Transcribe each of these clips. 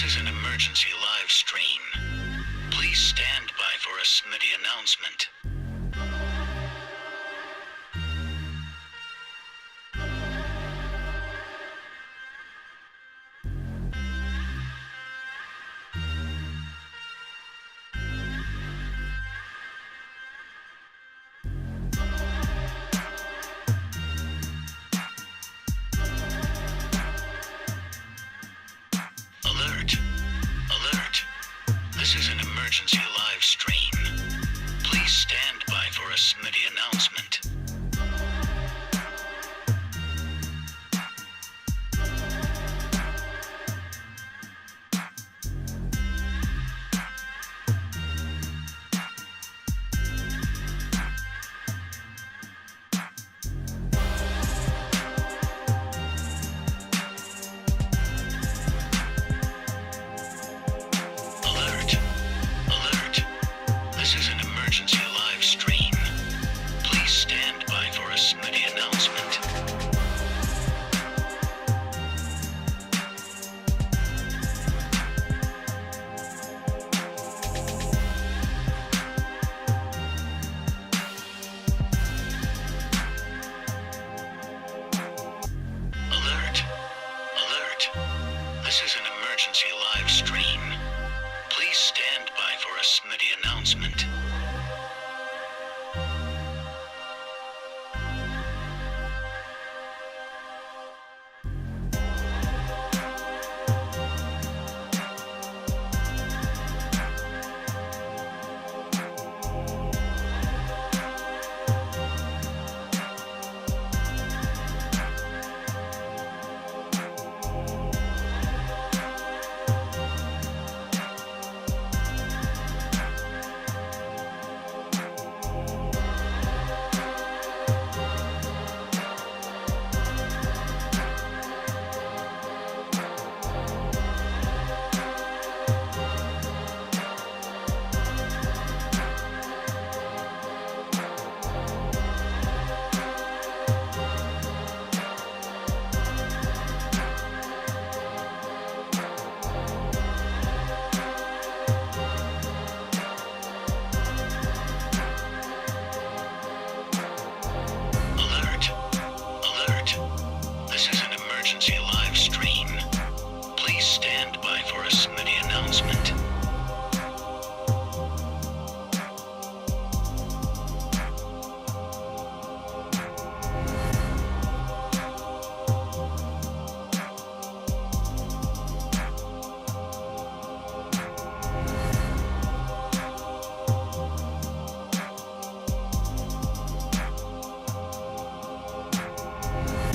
is an emergency live stream. Please stand by for a Smitty announcement. Alert! Alert! This is an emergency live stream. Please stand by for a Smitty announcement. Alert! Alert! This is an emergency live stream. Please stand by for a Smitty announcement. Alert! Alert! This is an emergency live stream. Please stand by for a Smitty announcement. Alert! Alert! This is an emergency live stream. Please stand by for a Smitty announcement.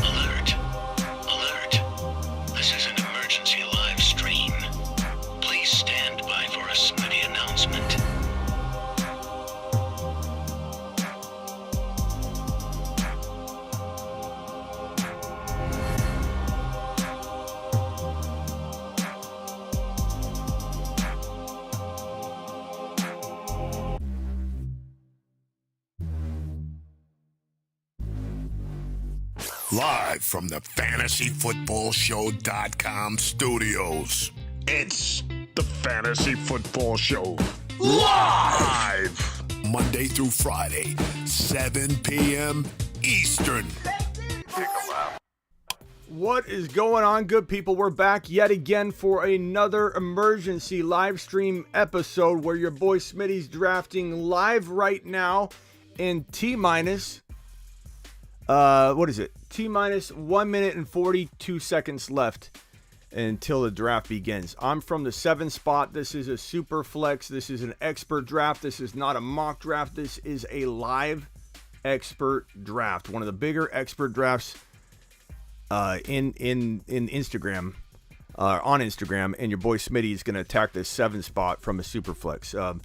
Alert! Alert! This is an emergency live stream. Please stand by for a Smitty announcement. Live from the FantasyFootballShow.com studios. It's the Fantasy Football Show. Live! Monday through Friday, 7 p.m. Eastern. What is going on, good people? We're back yet again for another emergency live stream episode where your boy Smitty's drafting live right now in T-minus, T-minus 1 minute and 42 seconds left until the draft begins. I'm from the 7 spot. This is a SuperFlex. This is an expert draft. This is not a mock draft. This is a live expert draft. One of the bigger expert drafts in Instagram, on Instagram, and your boy Smitty is going to attack this 7 spot from a SuperFlex.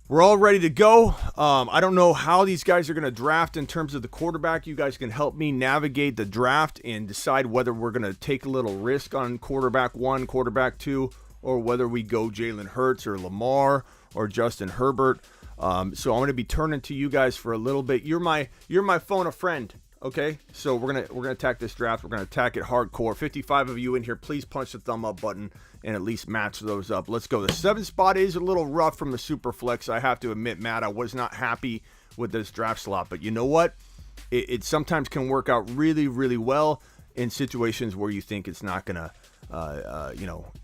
We're all ready to go. I don't know how these guys are going to draft in terms of the quarterback. You guys can help me navigate the draft and decide whether we're going to take a little risk on quarterback 1, quarterback 2, or whether we go Jalen Hurts or Lamar or Justin Herbert. So I'm going to be turning to you guys for a little bit. You're my phone a friend. Okay, so we're gonna attack this draft. We're gonna attack it hardcore. 55 of you in here, please punch the thumb up button and at least match those up. Let's go. The 7 spot is a little rough from the SuperFlex. I have to admit, Matt, I was not happy with this draft slot, but you know what? It sometimes can work out really, really well in situations where you think it's not gonna,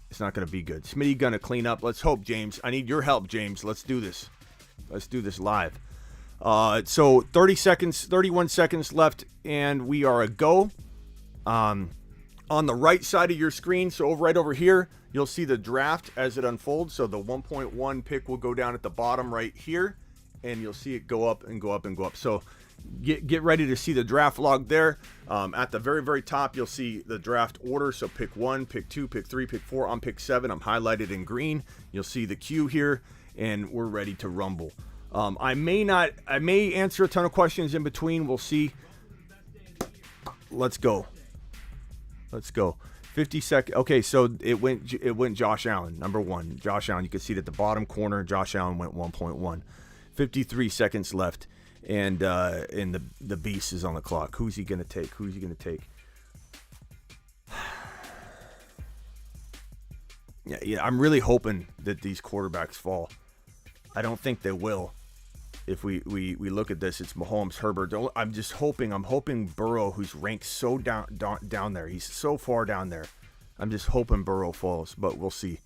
it's not gonna be good. Smitty gonna clean up. Let's hope, James. I need your help, James. Let's do this. Let's do this live. So 31 seconds left, and we are a go. On the right side of your screen, so right over here, you'll see the draft as it unfolds. So the 1.1 pick will go down at the bottom right here, and you'll see it go up and go up and go up. So get ready to see the draft log there. At the very, very top, you'll see the draft order. So pick 1, pick 2, pick 3, pick 4. I'm pick 7. I'm highlighted in green. You'll see the queue here, and we're ready to rumble. I may answer a ton of questions in between. We'll see. Let's go. 50 seconds. Okay, so it went Josh Allen, number 1. Josh Allen, you can see it at the bottom corner. Josh Allen went 1.1. 53 seconds left, and the beast is on the clock. Who's he gonna take? Yeah, I'm really hoping that these quarterbacks fall. I don't think they will. If we look at this, it's Mahomes, Herbert. I'm hoping Burrow, who's ranked so down there. He's so far down there. I'm just hoping Burrow falls, but we'll see.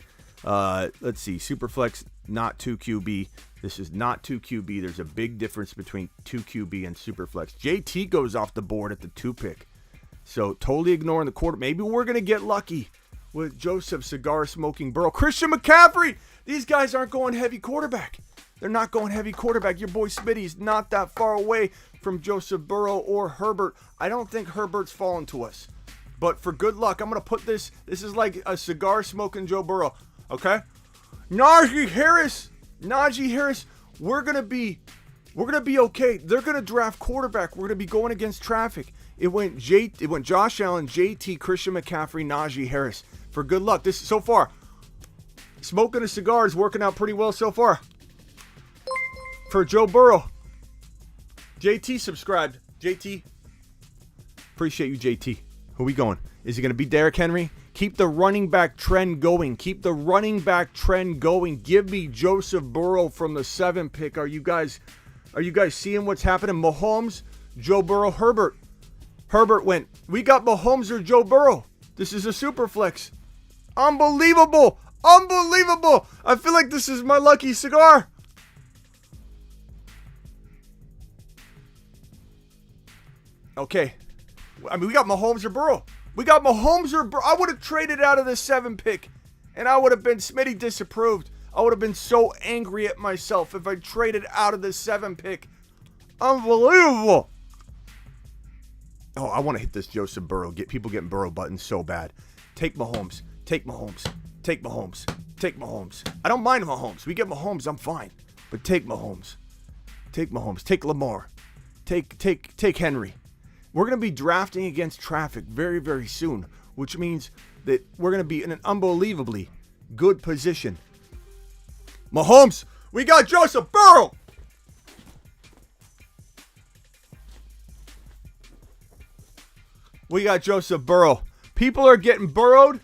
Let's see. Superflex, not 2 QB. This is not 2 QB. There's a big difference between 2 QB and Superflex. JT goes off the board at the 2 pick. So totally ignoring the quarter. Maybe we're going to get lucky with Joseph Cigar Smoking Burrow. Christian McCaffrey. These guys aren't going heavy quarterback. They're not going heavy quarterback. Your boy Smitty's not that far away from Joseph Burrow or Herbert. I don't think Herbert's fallen to us. But for good luck, I'm going to put this is like a cigar smoking Joe Burrow. Okay? Najee Harris, we're going to be okay. They're going to draft quarterback. We're going to be going against traffic. It went Josh Allen, JT, Christian McCaffrey, Najee Harris. For good luck. This so far, smoking a cigar is working out pretty well so far. For Joe Burrow. JT subscribed. JT. Appreciate you, JT. Who we going? Is it going to be Derrick Henry? Keep the running back trend going. Give me Joseph Burrow from the 7 pick. Are you guys seeing what's happening? Mahomes, Joe Burrow, Herbert. Herbert went. We got Mahomes or Joe Burrow. This is a Superflex. Unbelievable. I feel like this is my lucky cigar. Okay. I mean, we got Mahomes or Burrow. I would have traded out of the 7 pick, and I would have been Smitty disapproved. I would have been so angry at myself if I traded out of the 7 pick. Unbelievable. Oh, I want to hit this Joseph Burrow. Get people getting Burrow buttons so bad. Take Mahomes. I don't mind Mahomes. We get Mahomes, I'm fine. But take Mahomes. Take Lamar. Take Henry. We're going to be drafting against traffic very, very soon, which means that we're going to be in an unbelievably good position. Mahomes, we got Joseph Burrow. People are getting burrowed.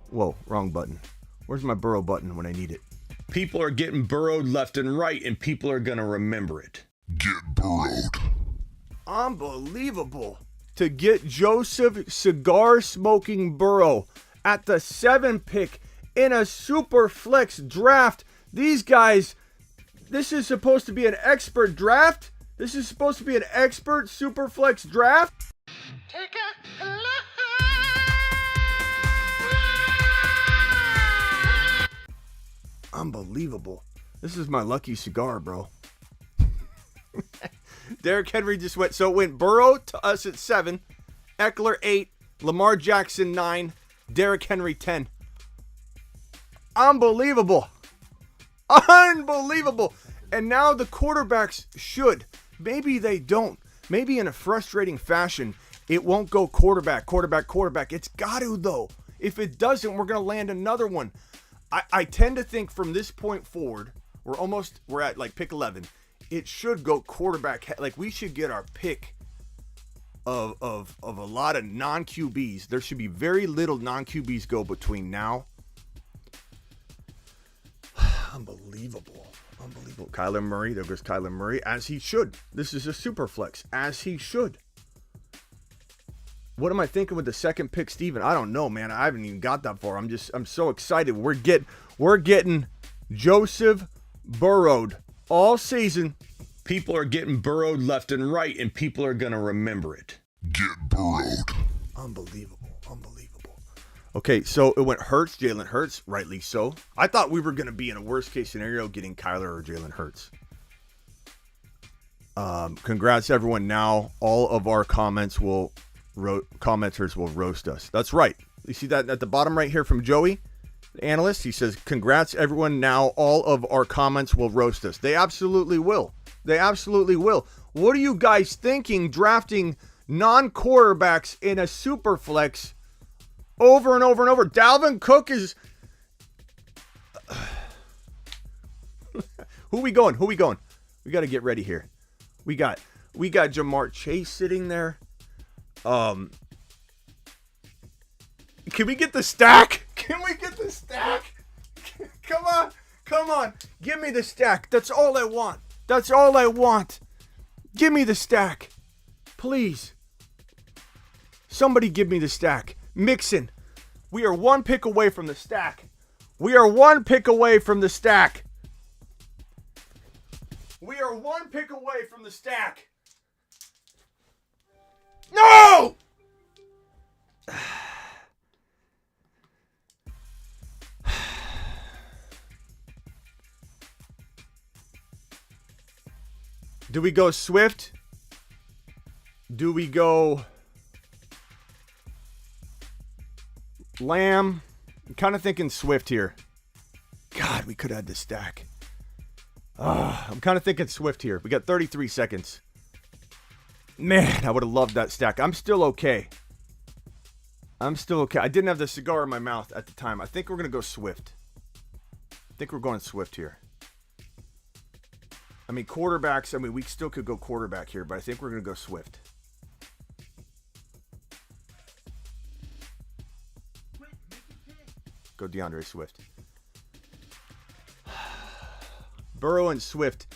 Whoa, wrong button. Where's my Burrow button when I need it? People are getting burrowed left and right, and people are going to remember it. Get burrowed. Unbelievable. To get Joseph Cigar Smoking Burrow at the 7 pick in a Superflex draft. These guys, this is supposed to be an expert draft. This is supposed to be an expert Superflex draft. Take a look. Unbelievable. This is my lucky cigar, bro. Derrick Henry just went. So it went Burrow to us at 7, Eckler 8, Lamar Jackson 9, Derrick Henry 10. Unbelievable. And now the quarterbacks should. Maybe they don't. Maybe in a frustrating fashion, it won't go quarterback. It's got to, though. If it doesn't, we're going to land another one. I tend to think from this point forward, we're at like pick 11. It should go quarterback. Like we should get our pick of a lot of non-QBs. There should be very little non-QBs go between now. Unbelievable. Kyler Murray. There goes Kyler Murray, as he should. This is a super flex, as he should. What am I thinking with the second pick, Steven? I don't know, man. I haven't even got that far. I'm so excited. We're getting Joseph burrowed all season. People are getting burrowed left and right, and people are gonna remember it. Get burrowed. Unbelievable. Okay, so it went Hurts, Jalen Hurts, rightly so. I thought we were gonna be in a worst case scenario getting Kyler or Jalen Hurts. Congrats, everyone. Now all of our commenters will roast us. That's right. You see that at the bottom right here from Joey, the analyst? He says, congrats, everyone. Now all of our comments will roast us. They absolutely will. What are you guys thinking drafting non-quarterbacks in a super flex over and over and over? Dalvin Cook is... Who we going? We got to get ready here. We got Jamar Chase sitting there. Can we get the stack? Come on. Give me the stack. That's all I want. Give me the stack. Please. Somebody give me the stack. Mixon. We are one pick away from the stack. No! Do we go Swift? Do we go Lamb? I'm kind of thinking Swift here. God, we could have had the stack. I'm kind of thinking Swift here. We got 33 seconds. Man, I would have loved that stack. I'm still okay. I didn't have the cigar in my mouth at the time. I think we're going to go Swift. I think we're going Swift here. I mean, quarterbacks, we still could go quarterback here, but I think we're going to go Swift. Go DeAndre Swift. Burrow and Swift.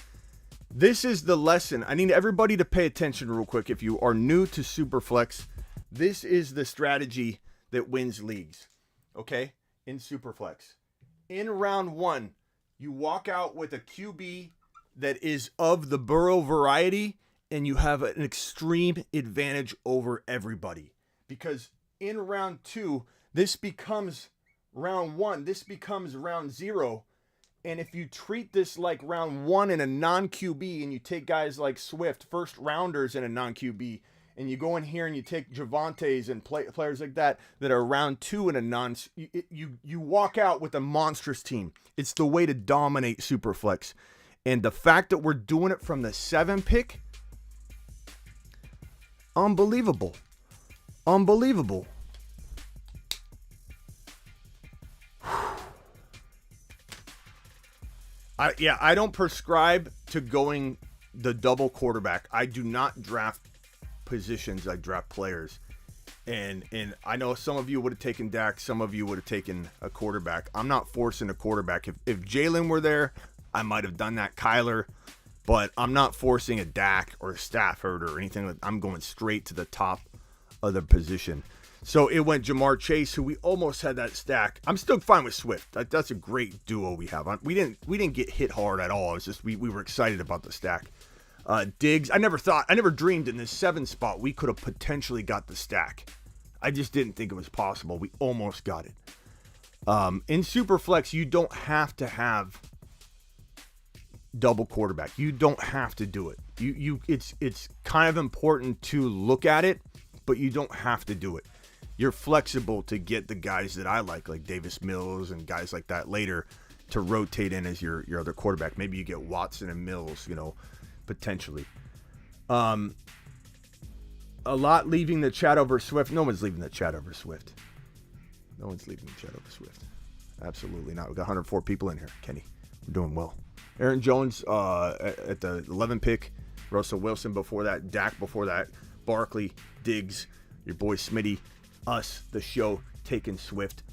This is the lesson. I need everybody to pay attention real quick. If you are new to Superflex, this is the strategy that wins leagues. Okay? In Superflex. In round 1, you walk out with a QB that is of the Burrow variety, and you have an extreme advantage over everybody. Because in round 2, this becomes round 1. This becomes round 0. And if you treat this like round 1 in a non-QB, and you take guys like Swift, first rounders in a non-QB, and you go in here and you take Javantes and players like that are round 2 in a you walk out with a monstrous team. It's the way to dominate Superflex. And the fact that we're doing it from the 7 pick, unbelievable. I don't prescribe to going the double quarterback. I do not draft positions. I draft players. And I know some of you would have taken Dak. Some of you would have taken a quarterback. I'm not forcing a quarterback. If Jalen were there, I might have done that. Kyler. But I'm not forcing a Dak or a Stafford or anything. I'm going straight to the top of the position. So it went Jamar Chase, who we almost had that stack. I'm still fine with Swift. That's a great duo we have. We didn't get hit hard at all. It's just we were excited about the stack. Diggs, I never dreamed in this 7 spot we could have potentially got the stack. I just didn't think it was possible. We almost got it. In Superflex, you don't have to have double quarterback. You don't have to do it. It's kind of important to look at it, but you don't have to do it. You're flexible to get the guys that I like Davis Mills and guys like that later to rotate in as your other quarterback. Maybe you get Watson and Mills, potentially. A lot leaving the chat over Swift. No one's leaving the chat over Swift. No one's leaving the chat over Swift. Absolutely not. We got 104 people in here. Kenny, we're doing well. Aaron Jones at the 11 pick. Russell Wilson before that. Dak before that. Barkley, Diggs, your boy Smitty, us, the show, taking Swift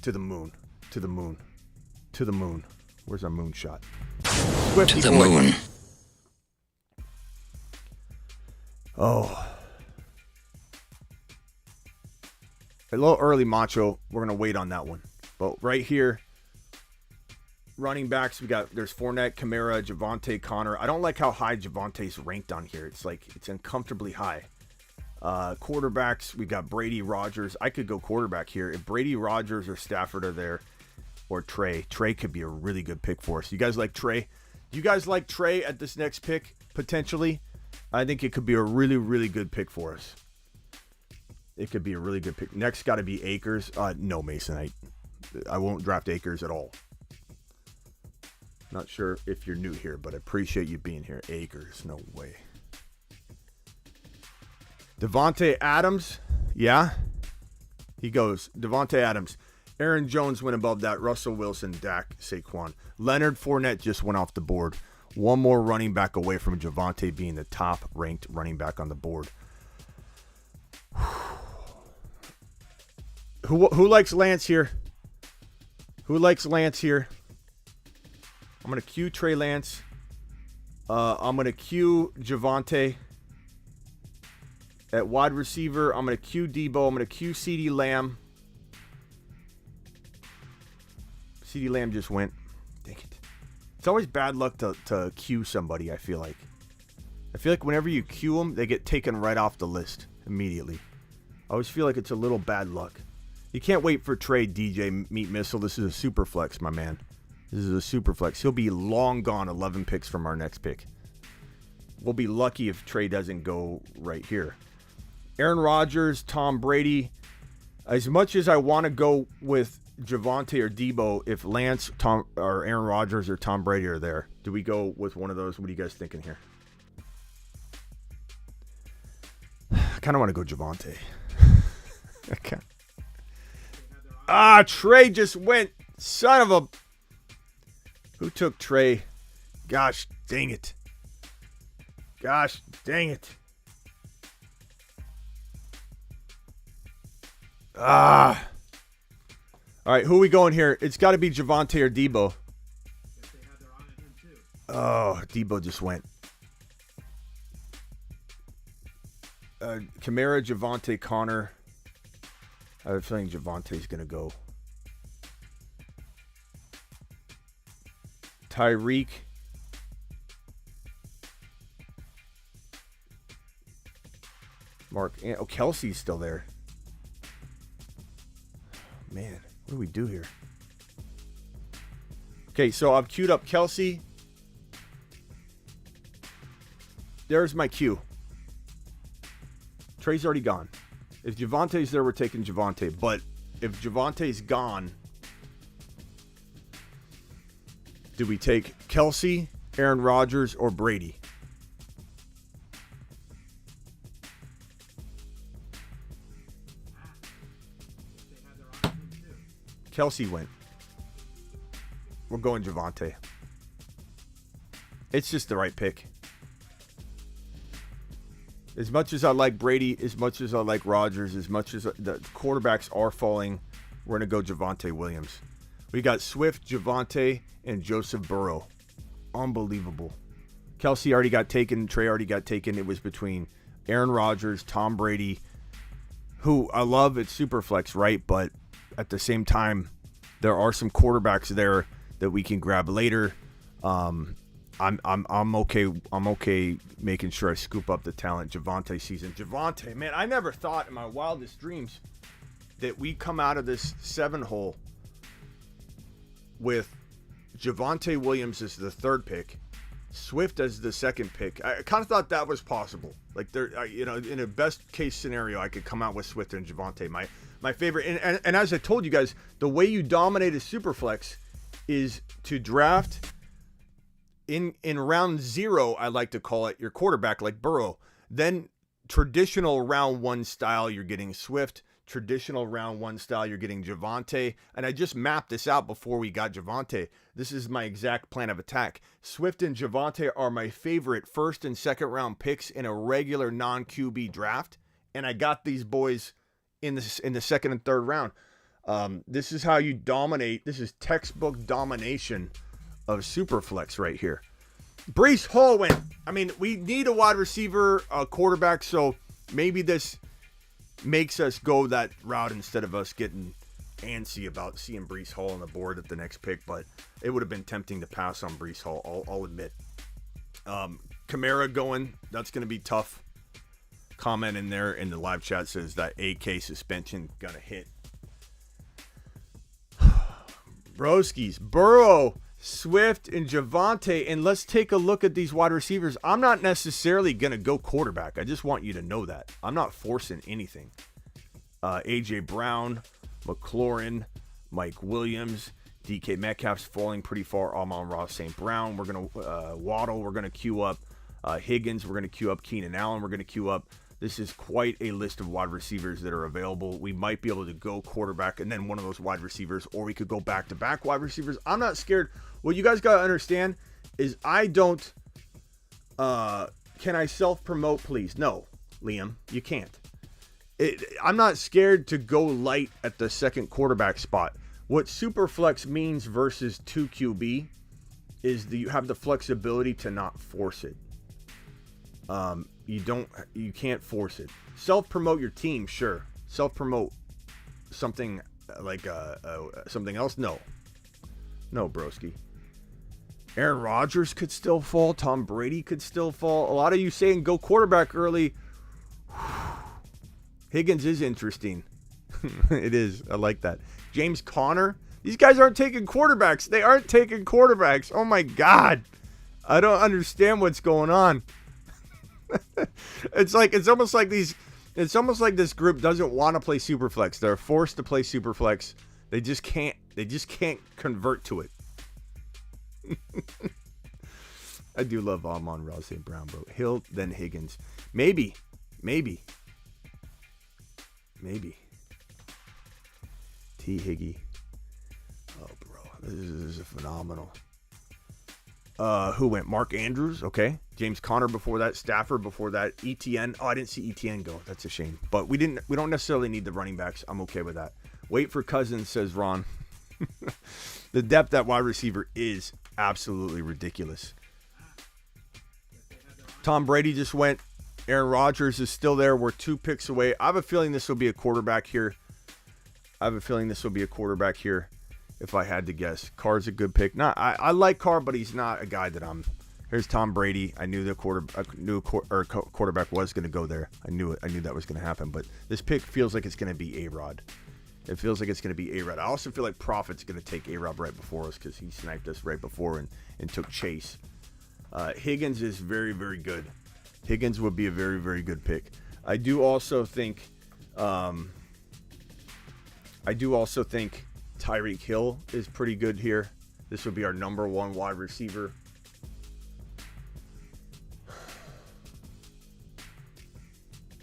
to the moon. To the moon. To the moon. Where's our moon shot? Swift To the moon. Oh. A little early, Macho. We're going to wait on that one. But right here, running backs, there's Fournette, Kamara, Javonte, Connor. I don't like how high Javante's ranked on here. It's like, it's uncomfortably high. Quarterbacks, we got Brady, Rodgers. I could go quarterback here. If Brady, Rodgers, or Stafford are there, or Trey. Trey could be a really good pick for us. You guys like Trey? Do you guys like Trey at this next pick, potentially? I think it could be a really, really good pick for us. It could be a really good pick. Next got to be Akers. No, Mason. I won't draft Akers at all. Not sure if you're new here, but I appreciate you being here. Akers, no way. Devontae Adams, yeah. He goes. Devontae Adams. Aaron Jones went above that. Russell Wilson, Dak, Saquon. Leonard Fournette just went off the board. One more running back away from Javonte being the top-ranked running back on the board. Who likes Lance here? Who likes Lance here? I'm going to cue Trey Lance. I'm going to cue Javonte. At wide receiver, I'm going to cue Debo. I'm going to cue CeeDee Lamb. CeeDee Lamb just went. Dang it. It's always bad luck to cue somebody, I feel like. I feel like whenever you cue them, they get taken right off the list immediately. I always feel like it's a little bad luck. You can't wait for Trey, DJ, Meat Missile. This is a super flex, my man. This is a super flex. He'll be long gone 11 picks from our next pick. We'll be lucky if Trey doesn't go right here. Aaron Rodgers, Tom Brady. As much as I want to go with Javonte or Debo, if Lance, Tom, or Aaron Rodgers or Tom Brady are there, do we go with one of those? What are you guys thinking here? I kind of want to go Javonte. Okay. Trey just went. Son of a... Who took Trey? Gosh dang it. Gosh dang it. All right, who are we going here? It's got to be Javonte or Debo. Oh, Debo just went. Kamara, Javonte, Connor. I have a feeling Javante's going to go. Tyreek. Mark. Oh, Kelsey's still there. Man, what do we do here? Okay, so I've queued up Kelsey. There's my queue. Trey's already gone. If Javante's there, we're taking Javonte. But if Javante's gone, do we take Kelsey, Aaron Rodgers, or Brady? Kelsey went. We're going Javonte. It's just the right pick. As much as I like Brady, as much as I like Rodgers, as much as the quarterbacks are falling, we're going to go Javonte Williams. We got Swift, Javonte, and Joseph Burrow. Unbelievable. Kelsey already got taken. Trey already got taken. It was between Aaron Rodgers, Tom Brady, who I love at SuperFlex, right? But at the same time, there are some quarterbacks there that we can grab later. I'm okay. I'm okay making sure I scoop up the talent Javonte season. Javonte, man, I never thought in my wildest dreams that we come out of this 7-hole with Javonte Williams as the 3rd pick, Swift as the 2nd pick. I kind of thought that was possible. Like there, in a best case scenario, I could come out with Swift and Javonte. My favorite, and as I told you guys, the way you dominate a Superflex is to draft in round 0, I like to call it, your quarterback like Burrow. Then traditional round 1 style, you're getting Swift. traditional round one style, you're getting Javonte. And I just mapped this out before we got Javonte. This is my exact plan of attack. Swift and Javonte are my favorite first and second round picks in a regular non-QB draft. And I got these boys in the second and third round. This is how you dominate. This is textbook domination of Superflex right here. Breece Hall went. I mean, we need a wide receiver, a quarterback, so maybe this makes us go that route instead of us getting antsy about seeing Breece Hall on the board at the next pick, but it would have been tempting to pass on Breece Hall, I'll admit. Kamara going, that's going to be tough. Comment in there in the live chat says that AK suspension going to hit. Broskies, Burrow, Swift, and Javonte, and let's take a look at these wide receivers. I'm not necessarily going to go quarterback. I just want you to know that. I'm not forcing anything. A.J. Brown, McLaurin, Mike Williams, DK Metcalf's falling pretty far. Amon-Ra St. Brown. We're going to Waddle. We're going to queue up Higgins. We're going to queue up Keenan Allen. We're going to queue up. This is quite a list of wide receivers that are available. We might be able to go quarterback and then one of those wide receivers, or we could go back-to-back wide receivers. I'm not scared. What you guys got to understand is I don't can I self-promote, please? No, Liam, you can't. I'm not scared to go light at the second quarterback spot. What Superflex means versus 2QB is that you have the flexibility to not force it. You can't force it. Self-promote your team, sure. Self-promote something like something else, no. No, broski. Aaron Rodgers could still fall. Tom Brady could still fall. A lot of you saying go quarterback early. Higgins is interesting. It is. I like that. James Conner. These guys aren't taking quarterbacks. They aren't taking quarterbacks. Oh my God. I don't understand what's going on. It's almost like this group doesn't want to play Superflex. They're forced to play Superflex. They just can't convert to it. I do love Amon-Ra St. Brown, bro. Hill, then Higgins. Maybe. T. Higgy. Oh, bro. This is phenomenal. Who went? Mark Andrews. Okay. James Conner before that. Stafford before that. ETN. Oh, I didn't see ETN go. That's a shame. But we don't necessarily need the running backs. I'm okay with that. Wait for Cousins, says Ron. The depth at wide receiver is absolutely ridiculous. Tom Brady just went. Aaron Rodgers is still there. We're 2 picks away. I have a feeling this will be a quarterback here. If I had to guess. Carr's a good pick. I like Carr, but he's not a guy that I'm. Here's Tom Brady. I knew quarterback was going to go there. I knew that was going to happen. But this pick feels like it's going to be A-Rod. It feels like it's going to be A-Rod. I also feel like Prophet's going to take A-Rod right before us because he sniped us right before and took chase. Higgins is very, very good. Higgins would be a very, very good pick. I do also think Tyreek Hill is pretty good here. This would be our number 1 wide receiver.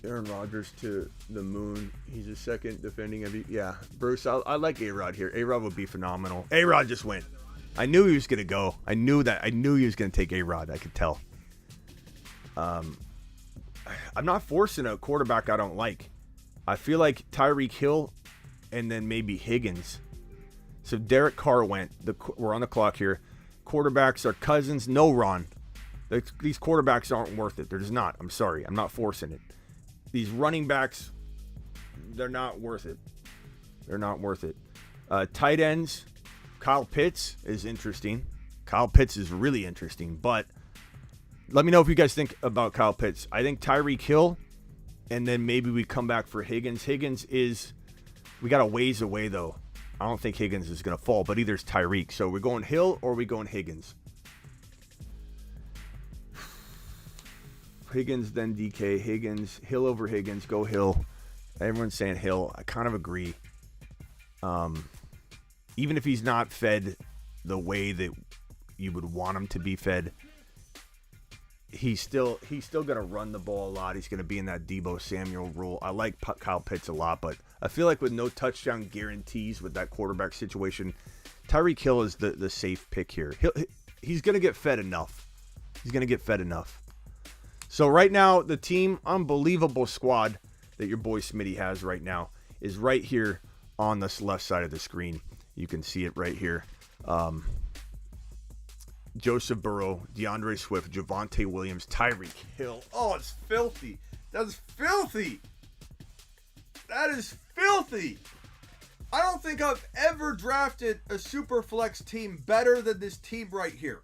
Aaron Rodgers to the moon. He's a second defending MVP. Yeah, Bruce, I like A-Rod here. A-Rod would be phenomenal. A-Rod just went. I knew he was going to go. I knew he was going to take A-Rod. I could tell. I'm not forcing a quarterback I don't like. I feel like Tyreek Hill and then maybe Higgins. So Derek Carr went. We're on the clock here. Quarterbacks are Cousins. No, Ron. These quarterbacks aren't worth it. They're just not. I'm sorry. I'm not forcing it. These running backs, they're not worth it. Tight ends, Kyle Pitts is interesting. Kyle Pitts is really interesting, but let me know if you guys think about Kyle Pitts. I think Tyreek Hill, and then maybe we come back for Higgins. We got a ways away, though. I don't think Higgins is going to fall, but either is Tyreek. So we're going Hill or we going Higgins. Higgins, then DK. Higgins, Hill over Higgins. Go Hill. Everyone's saying Hill. I kind of agree. Even if he's not fed the way that you would want him to be fed, he's still gonna run the ball a lot. He's gonna be in that Deebo Samuel role. I like Kyle Pitts a lot, but I feel like with no touchdown guarantees with that quarterback situation, Tyreek Hill is the safe pick here. He's gonna get fed enough. He's gonna get fed enough. So right now, the team, unbelievable squad that your boy Smitty has right now is right here on this left side of the screen. You can see it right here. Joseph Burrow, DeAndre Swift, Javonte Williams, Tyreek Hill. Oh, it's filthy. That's filthy. That is filthy. I don't think I've ever drafted a SuperFlex team better than this team right here.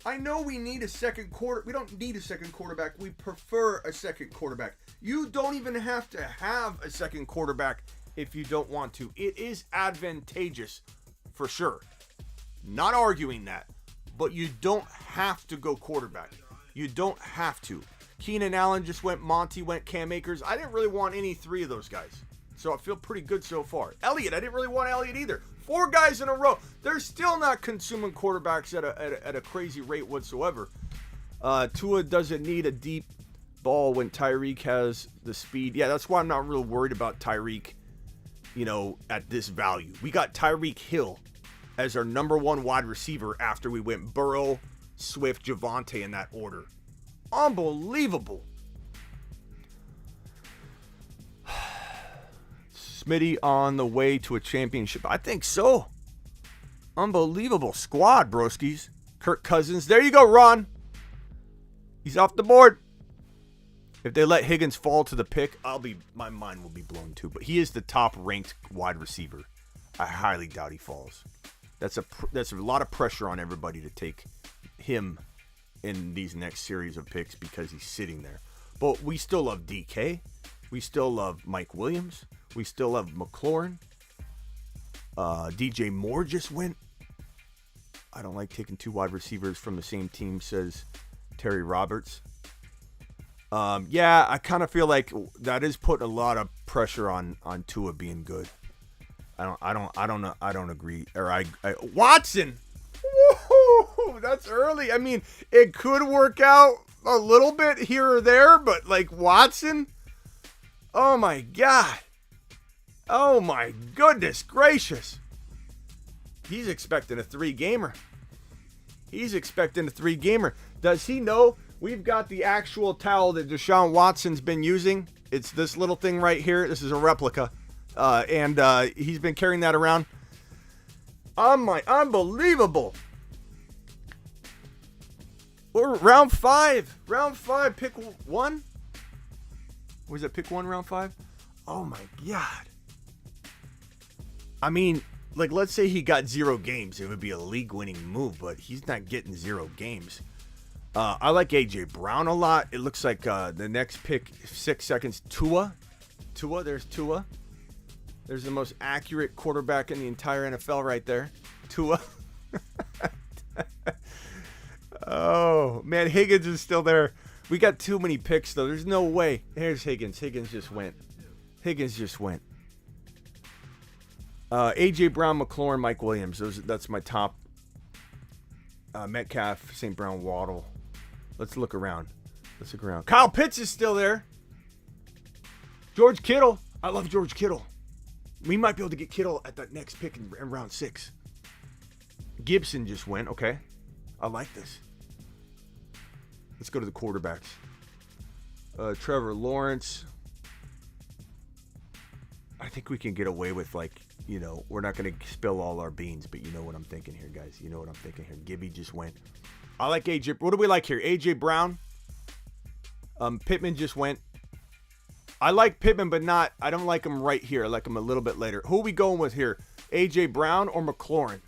I know we need a second quarter. We don't need a second quarterback. We prefer a second quarterback. You don't even have to have a second quarterback if you don't want to. It is advantageous for sure. Not arguing that. But you don't have to go quarterback. You don't have to. Keenan Allen just went. Monty went. Cam Akers. I didn't really want any three of those guys. So I feel pretty good so far. Elliott. I didn't really want Elliott either. 4 guys in a row. They're still not consuming quarterbacks at a crazy rate whatsoever. Tua doesn't need a deep ball when Tyreek has the speed. Yeah, that's why I'm not real worried about Tyreek, at this value. We got Tyreek Hill as our number 1 wide receiver after we went Burrow, Swift, Javonte in that order. Unbelievable. Smitty on the way to a championship. I think so. Unbelievable squad, broskies. Kirk Cousins. There you go, Ron. He's off the board. If they let Higgins fall to the pick, my mind will be blown too. But he is the top ranked wide receiver. I highly doubt he falls. That's a lot of pressure on everybody to take him in these next series of picks because he's sitting there. But we still love DK. We still love Mike Williams. We still love McLaurin. DJ Moore just went. I don't like taking 2 wide receivers from the same team, says Terry Roberts. Yeah, I kind of feel like that is putting a lot of pressure on Tua being good. I don't agree. Or Watson. Woo-hoo, that's early. I mean, it could work out a little bit here or there, but like Watson. Oh my God. Oh my goodness gracious. He's expecting a 3-gamer. Does he know we've got the actual towel that Deshaun Watson's been using? It's this little thing right here. This is a replica. And he's been carrying that around. Unbelievable. We're round 5. Pick 1. Was it pick 1, round 5? Oh my God. I mean, like, let's say he got 0 games. It would be a league-winning move, but he's not getting 0 games. I like A.J. Brown a lot. It looks like the next pick, 6 seconds, Tua. There's Tua. There's the most accurate quarterback in the entire NFL right there. Tua. Oh, man, Higgins is still there. We got too many picks, though. There's no way. Here's Higgins. Higgins just went. A.J. Brown, McLaurin, Mike Williams. That's my top. Metcalf, St. Brown, Waddle. Let's look around. Kyle Pitts is still there. George Kittle. I love George Kittle. We might be able to get Kittle at that next pick in round 6. Gibson just went. Okay. I like this. Let's go to the quarterbacks. Trevor Lawrence. I think we can get away with, we're not going to spill all our beans, but you know what I'm thinking here, guys. Gibby just went. I like AJ. What do we like here? AJ Brown. Pittman just went. I like Pittman, but I don't like him right here. I like him a little bit later. Who are we going with here? AJ Brown or McLaurin?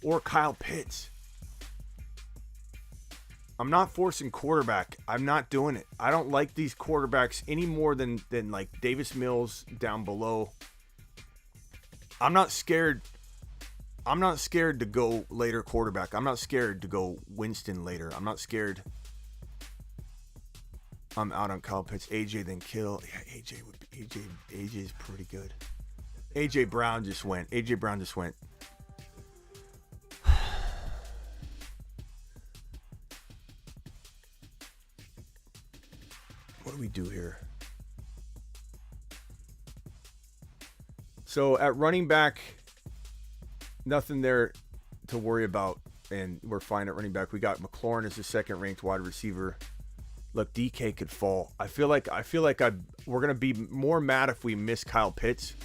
Or Kyle Pitts? I'm not forcing quarterback. I'm not doing it. I don't like these quarterbacks any more than like Davis Mills down below. I'm not scared to go later quarterback. I'm not scared to go Winston later. I'm not scared. I'm out on Kyle Pitts. AJ then Kittle. Yeah, AJ's pretty good. AJ Brown just went. So at running back, nothing there to worry about, and we're fine at running back. We got McLaurin as the second-ranked wide receiver. Look, DK could fall. I feel like we're gonna be more mad if we miss Kyle Pitts.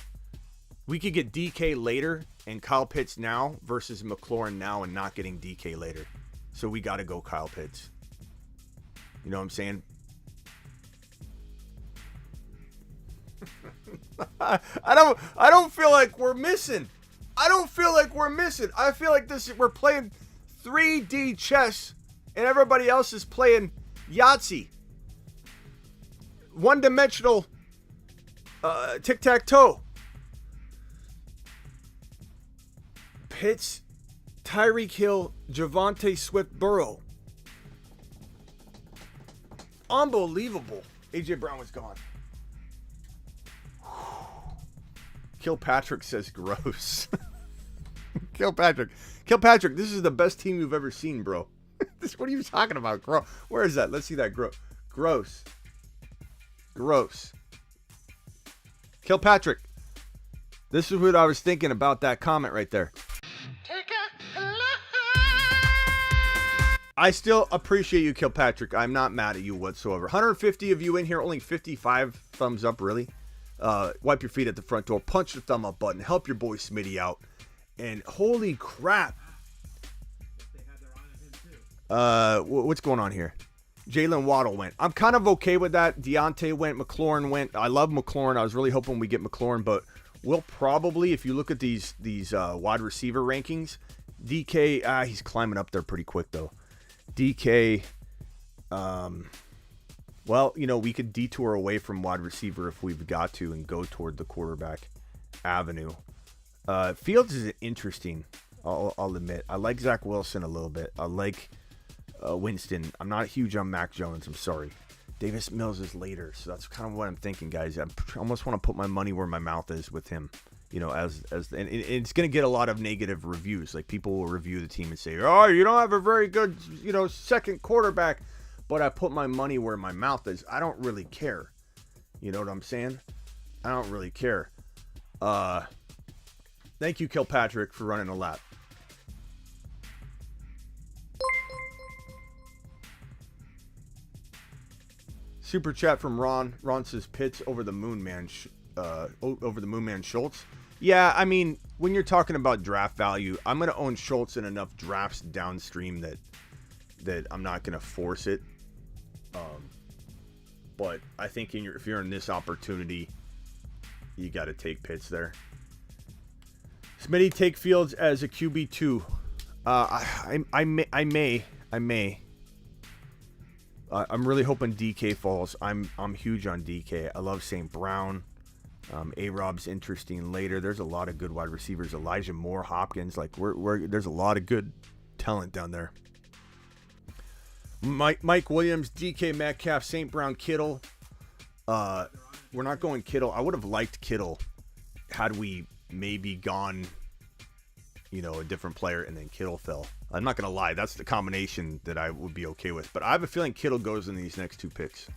We could get DK later and Kyle Pitts now versus McLaurin now and not getting DK later. So we got to go Kyle Pitts. You know what I'm saying? I don't feel like we're missing. I feel like we're playing 3D chess and everybody else is playing Yahtzee. One-dimensional tic-tac-toe. Pitts, Tyreek Hill, Javonte Swift-Burrow. Unbelievable. AJ Brown was gone. Kilpatrick says gross. Kilpatrick, this is the best team you've ever seen, bro. What are you talking about? Where is that? Let's see that. Gross. Kilpatrick, this is what I was thinking about that comment right there. I still appreciate you, Kilpatrick. I'm not mad at you whatsoever. 150 of you in here, only 55 thumbs up, really. Wipe your feet at the front door. Punch the thumb up button. Help your boy Smitty out. And holy crap. What's going on here? Jalen Waddle went. I'm kind of okay with that. Deontay went. McLaurin went. I love McLaurin. I was really hoping we get McLaurin, but we'll probably, if you look at these wide receiver rankings, DK, he's climbing up there pretty quick, though. DK, well, we could detour away from wide receiver if we've got to and go toward the quarterback avenue. Fields is interesting, I'll admit. I like Zach Wilson a little bit. I like Winston. I'm not huge on Mac Jones. I'm sorry. Davis Mills is later, so that's kind of what I'm thinking, guys. I almost want to put my money where my mouth is with him. And it's going to get a lot of negative reviews. Like, people will review the team and say, oh, you don't have a very good, second quarterback. But I put my money where my mouth is. I don't really care. You know what I'm saying? I don't really care. Thank you, Kilpatrick, for running a lap. Super chat from Ron. Ron says Pitts over the Moon Man. Over the Moon Man Schultz. Yeah, I mean, when you're talking about draft value, I'm going to own Schultz in enough drafts downstream that I'm not going to force it. But I think if you're in this opportunity, you got to take Pitts there. Smitty, take Fields as a QB2. I may. I'm really hoping DK falls. I'm huge on DK. I love St. Brown. A-Rob's interesting later. There's a lot of good wide receivers. Elijah Moore, Hopkins. Like there's a lot of good talent down there. Mike Williams, DK Metcalf, St. Brown, Kittle. We're not going Kittle. I would have liked Kittle had we maybe gone, a different player and then Kittle fell. I'm not going to lie. That's the combination that I would be okay with. But I have a feeling Kittle goes in these next two picks.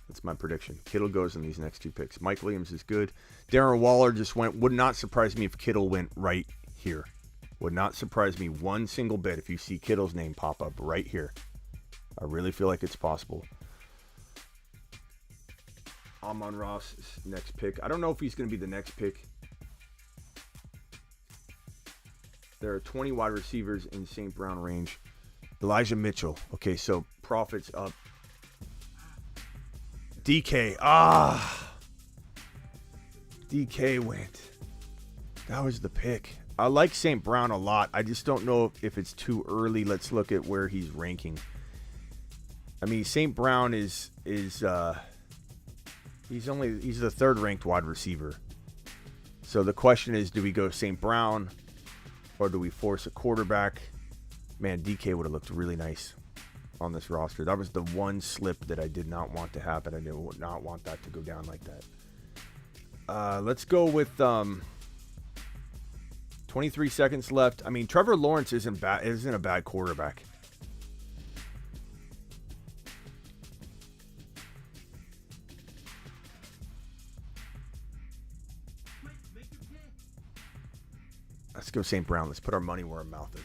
That's my prediction. Kittle goes in these next two picks. Mike Williams is good. Darren Waller just went. Would not surprise me if Kittle went right here. Would not surprise me one single bit if you see Kittle's name pop up right here. I really feel like it's possible. Amon-Ross next pick. I don't know if he's going to be the next pick. There are 20 wide receivers in St. Brown range. Elijah Mitchell. Okay, so profits up. DK. DK went. That was the pick. I like St. Brown a lot. I just don't know if it's too early. Let's look at where he's ranking. I mean, St. Brown is he's the third ranked wide receiver. So the question is, do we go St. Brown or do we force a quarterback? Man, DK would have looked really nice on this roster. That was the one slip that I did not want to happen. I did not want that to go down like that. Let's go with 23 seconds left. I mean, Trevor Lawrence isn't a bad quarterback. Let's go St. Brown. Let's put our money where our mouth is.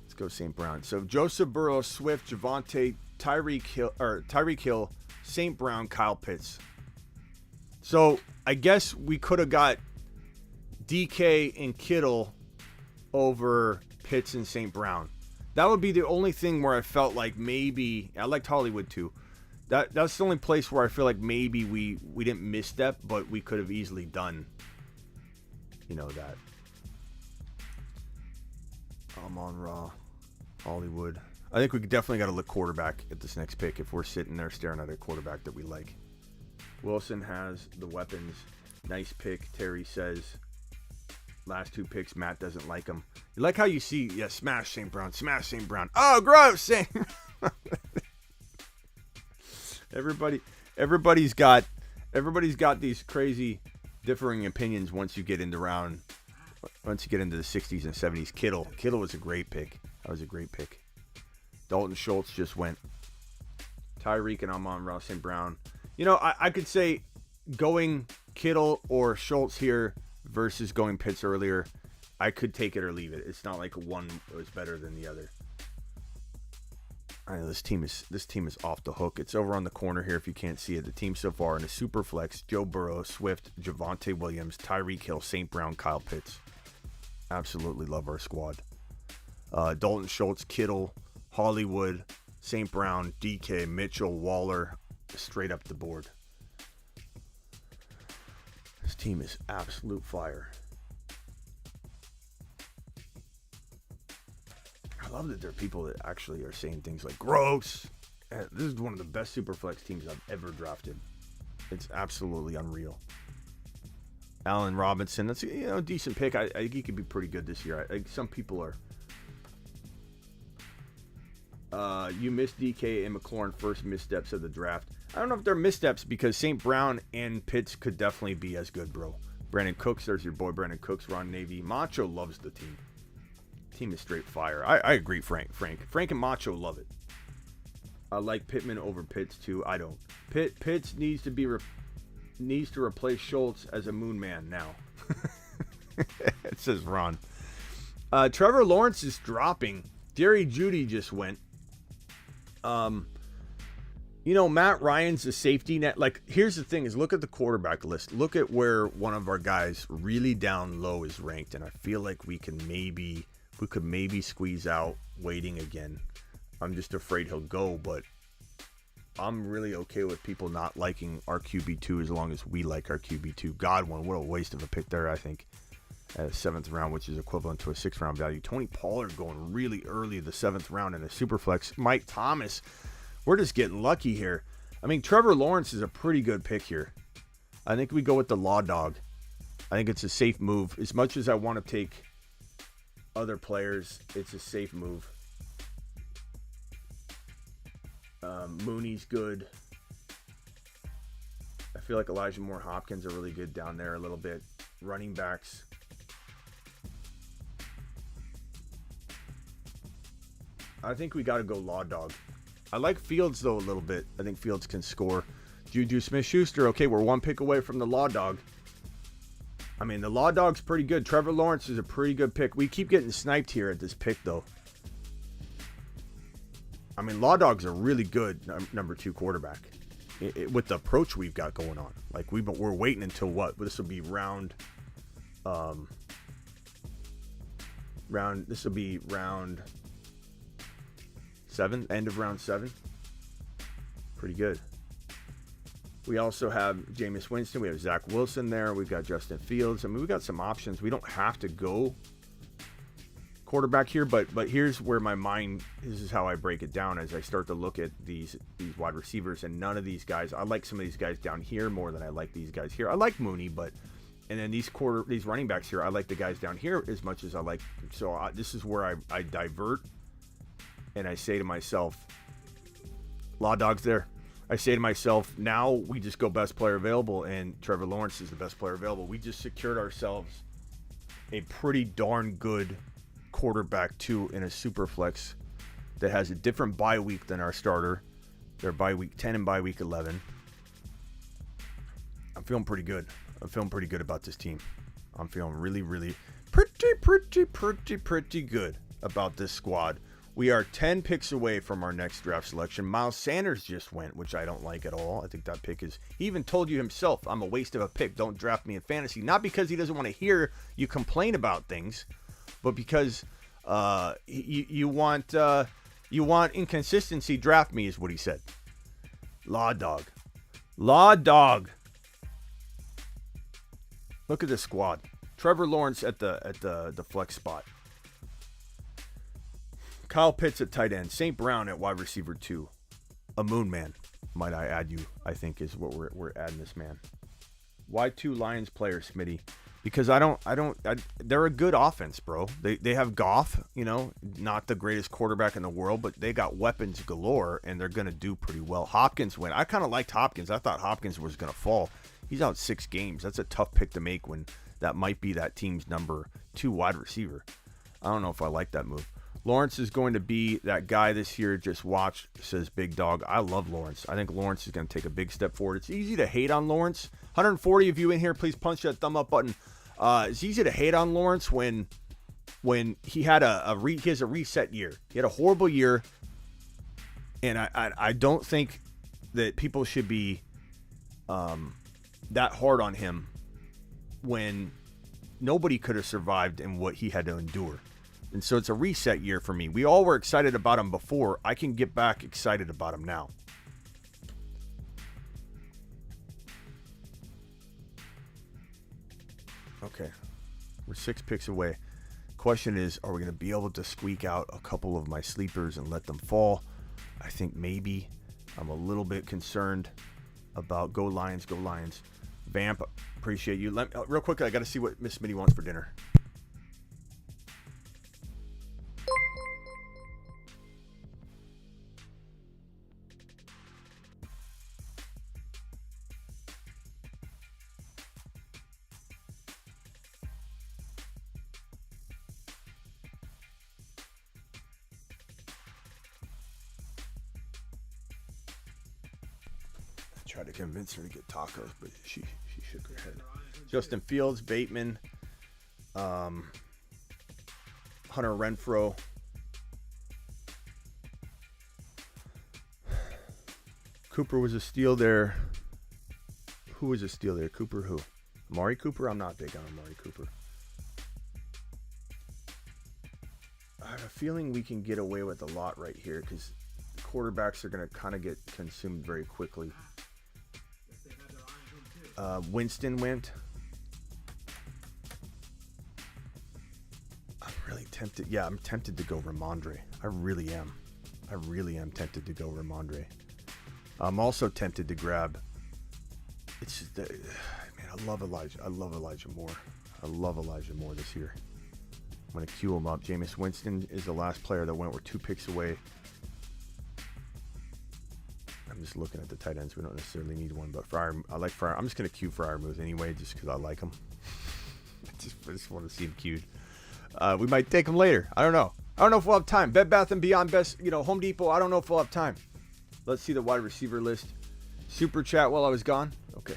Let's go St. Brown. So Joseph Burrow, Swift, Javonte, Tyreek Hill, St. Brown, Kyle Pitts. So I guess we could have got DK and Kittle over Pitts and St. Brown. That would be the only thing where I felt like maybe, I liked Hollywood too. That's the only place where I feel like maybe we didn't misstep, but we could have easily done, that. I'm on Raw. Hollywood. I think we definitely got to look quarterback at this next pick if we're sitting there staring at a quarterback that we like. Wilson has the weapons. Nice pick, Terry says. Last 2 picks, Matt doesn't like them. You like how you see, smash St. Brown, smash St. Brown. Oh, gross, St. Everybody's got these crazy differing opinions once you get into the 60s and 70s. Kittle was a great pick. That was a great pick. Dalton Schultz just went. Tyreek and Amon-Ra St. Brown. I could say going Kittle or Schultz here versus going Pitts earlier. I could take it or leave it. It's not like one was better than the other. I know this team is off the hook. It's over on the corner here if you can't see it. The team so far in a SuperFlex: Joe Burrow, Swift, Javonte Williams, Tyreek Hill, St. Brown, Kyle Pitts. Absolutely love our squad. Dalton Schultz, Kittle, Hollywood, St. Brown, DK, Mitchell, Waller, straight up the board. This team is absolute fire. I love that there are people that actually are saying things like gross. This is one of the best Superflex teams I've ever drafted. It's absolutely unreal. Allen Robinson, that's a decent pick. I think he could be pretty good this year. I think some people are. You missed DK and McLaurin first missteps of the draft. I don't know if they're missteps because St. Brown and Pitts could definitely be as good, bro. Brandon Cooks, there's your boy Brandon Cooks, Ron Navy. Macho loves the team. Team is straight fire. I agree, Frank and Macho love it. I like Pittman over Pitts too. I don't. Pitts needs to replace Schultz as a moon man now. It says Ron. Trevor Lawrence is dropping. Jerry Jeudy just went. Matt Ryan's a safety net. Like, here's the thing is look at the quarterback list. Look at where one of our guys really down low is ranked. And I feel like we could maybe squeeze out Waiting again. I'm just afraid he'll go, but I'm really okay with people not liking our QB2 as long as we like our QB2. Godwin, what a waste of a pick there, I think. At a 7th round, which is equivalent to a 6th round value. Tony Pollard going really early the 7th round in a Superflex. Mike Thomas, we're just getting lucky here. I mean, Trevor Lawrence is a pretty good pick here. I think we go with the Law Dog. I think it's a safe move. As much as I want to take other players, it's a safe move. Mooney's good. I feel like Elijah Moore Hopkins are really good down there a little bit. Running backs. I think we got to go Law Dog. I like Fields, though, a little bit. I think Fields can score. Juju Smith-Schuster, okay, we're one pick away from the Law Dog. I mean, the Law Dog's pretty good. Trevor Lawrence is a pretty good pick. We keep getting sniped here at this pick, though. I mean, Law Dog's a really good number 2 quarterback with the approach we've got going on. Like, we're waiting until what? This will be round 7, end of round 7. Pretty good. We also have Jameis Winston. We have Zach Wilson there. We've got Justin Fields. I mean, we've got some options. We don't have to go quarterback here, but here's where my mind, this is how I break it down as I start to look at these wide receivers, and none of these guys, I like some of these guys down here more than I like these guys here. I like Mooney, and then these running backs here, I like the guys down here as much as I like. So this is where I divert, and I say to myself, Law Dog's there. I say to myself, now we just go best player available, and Trevor Lawrence is the best player available. We just secured ourselves a pretty darn good quarterback too in a Superflex that has a different bye week than our starter. They're bye week 10 and bye week 11. I'm feeling pretty good. I'm feeling pretty good about this team. I'm feeling really, really pretty good about this squad. We are 10 picks away from our next draft selection. Miles Sanders just went, which I don't like at all. I think that pick is, he even told you himself, I'm a waste of a pick. Don't draft me in fantasy. Not because he doesn't want to hear you complain about things, but because you want inconsistency. Draft me is what he said. Law dog. Look at this squad. Trevor Lawrence at the flex spot. Kyle Pitts at tight end. St. Brown at wide receiver 2. A moon man, might I add you, I think is what we're adding this man. Why 2 Lions players, Smitty? Because they're a good offense, bro. They have Goff, not the greatest quarterback in the world, but they got weapons galore, and they're going to do pretty well. Hopkins went. I kind of liked Hopkins. I thought Hopkins was going to fall. He's out 6 games. That's a tough pick to make when that might be that team's number 2 wide receiver. I don't know if I like that move. Lawrence is going to be that guy this year. Just watch, says Big Dog. I love Lawrence. I think Lawrence is going to take a big step forward. It's easy to hate on Lawrence. 140 of you in here, please punch that thumb up button. It's easy to hate on Lawrence when he had he has a reset year. He had a horrible year, and I don't think that people should be that hard on him when nobody could have survived in what he had to endure. And so it's a reset year for me. We all were excited about him before. I can get back excited about him now. Okay. We're 6 picks away. Question is, are we going to be able to squeak out a couple of my sleepers and let them fall? I think maybe. I'm a little bit concerned about go Lions. Vamp, appreciate you. Real quick, I got to see what Miss Smitty wants for dinner. Tried to convince her to get tacos, but she shook her head. Justin Fields, Bateman, Hunter Renfrow. Cooper was a steal there. Who was a steal there? Cooper who? Amari Cooper? I'm not big on Amari Cooper. I have a feeling we can get away with a lot right here because quarterbacks are going to kind of get consumed very quickly. Winston went. I'm really tempted. Yeah, I'm tempted to go Ramondre. I really am tempted to go Ramondre. I'm also tempted to grab. It's just, man, I love Elijah. I love Elijah Moore this year. I'm going to queue him up. Jameis Winston is the last player that went. We're 2 picks away. I'm just looking at the tight ends. We don't necessarily need one, but I like Fryer. I'm just going to queue Freiermuth anyway, just because I like him. I just want to see him queued. We might take him later. I don't know. I don't know if we'll have time. Bed Bath & Beyond, best, Home Depot. I don't know if we'll have time. Let's see the wide receiver list. Super chat while I was gone. Okay,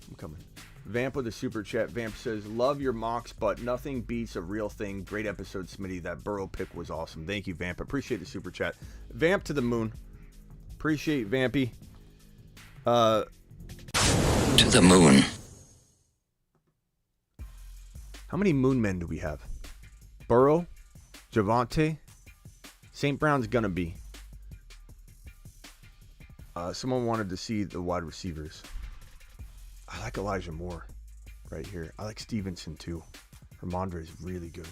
I'm coming. Vamp with a super chat. Vamp says, love your mocks, but nothing beats a real thing. Great episode, Smitty. That Burrow pick was awesome. Thank you, Vamp. Appreciate the super chat. Vamp to the moon. Appreciate Vampy. To the moon. How many moon men do we have? Burrow, Javonte, St. Brown's gonna be. Someone wanted to see the wide receivers. I like Elijah Moore right here. I like Stevenson too. Ramondre is really good.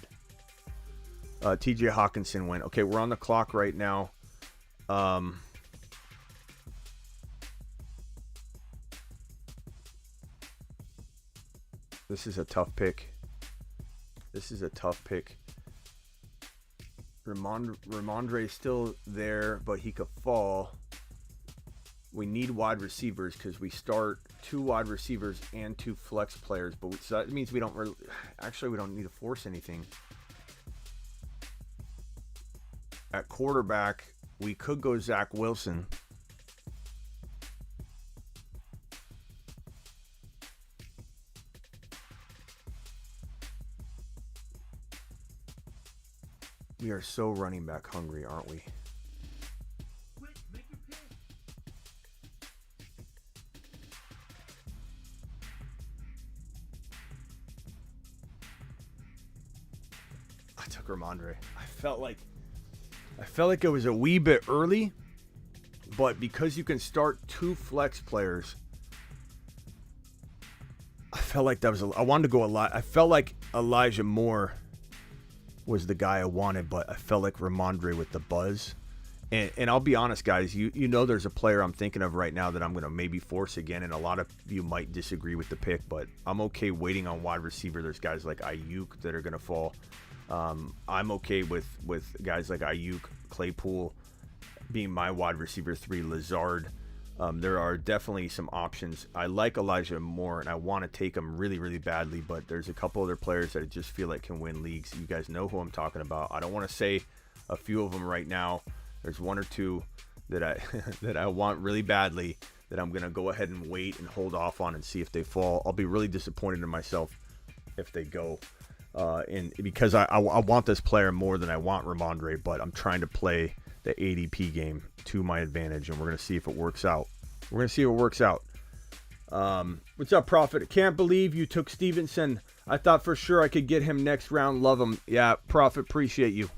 TJ Hawkinson went. Okay, we're on the clock right now. This is a tough pick. Ramondre is still there, but he could fall. We need wide receivers because we start 2 wide receivers and 2 flex players. But so that means we don't really, we don't need to force anything. At quarterback, we could go Zach Wilson. We are so running back hungry, aren't we? I took Ramondre. I felt like it was a wee bit early, but because you can start 2 flex players, I felt like that was I wanted to go a lot. I felt like Elijah Moore was the guy I wanted, but I felt like Ramondre with the buzz. And I'll be honest, guys, you know there's a player I'm thinking of right now that I'm going to maybe force again, and a lot of you might disagree with the pick, but I'm okay waiting on wide receiver. There's guys like Ayuk that are going to fall. I'm okay with guys like Ayuk, Claypool being my wide receiver 3, Lazard. There are definitely some options. I like Elijah Moore, and I want to take him really, really badly, but there's a couple other players that I just feel like can win leagues. You guys know who I'm talking about. I don't want to say a few of them right now. There's 1 or 2 that I that I want really badly that I'm going to go ahead and wait and hold off on and see if they fall. I'll be really disappointed in myself if they go. Because I want this player more than I want Ramondre, but I'm trying to play the ADP game to my advantage, and we're going to see if it works out. What's up, Prophet? Can't believe you took Stevenson. I thought for sure I could get him next round. Love him. Yeah, Prophet, appreciate you.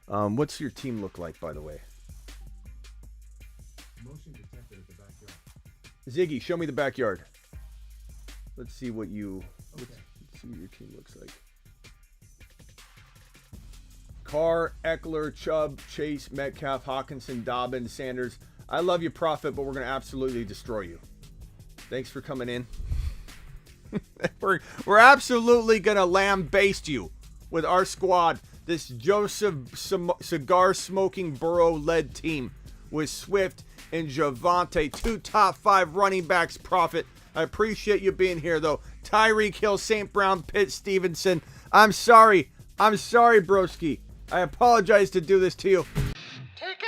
What's your team look like, by the way? Motion detected at the backyard. Ziggy, show me the backyard. Let's see what you... Okay. Let's see what your team looks like. Carr, Eckler, Chubb, Chase, Metcalf, Hawkinson, Dobbins, Sanders. I love you, Prophet, but we're going to absolutely destroy you. Thanks for coming in. we're absolutely going to lambaste you with our squad. This Joseph cigar-smoking Burrow-led team with Swift and Javonte, 2 top 5 running backs, Prophet. I appreciate you being here, though. Tyreek Hill, St. Brown, Pitt, Stevenson. I'm sorry, broski. I apologize to do this to you. Take a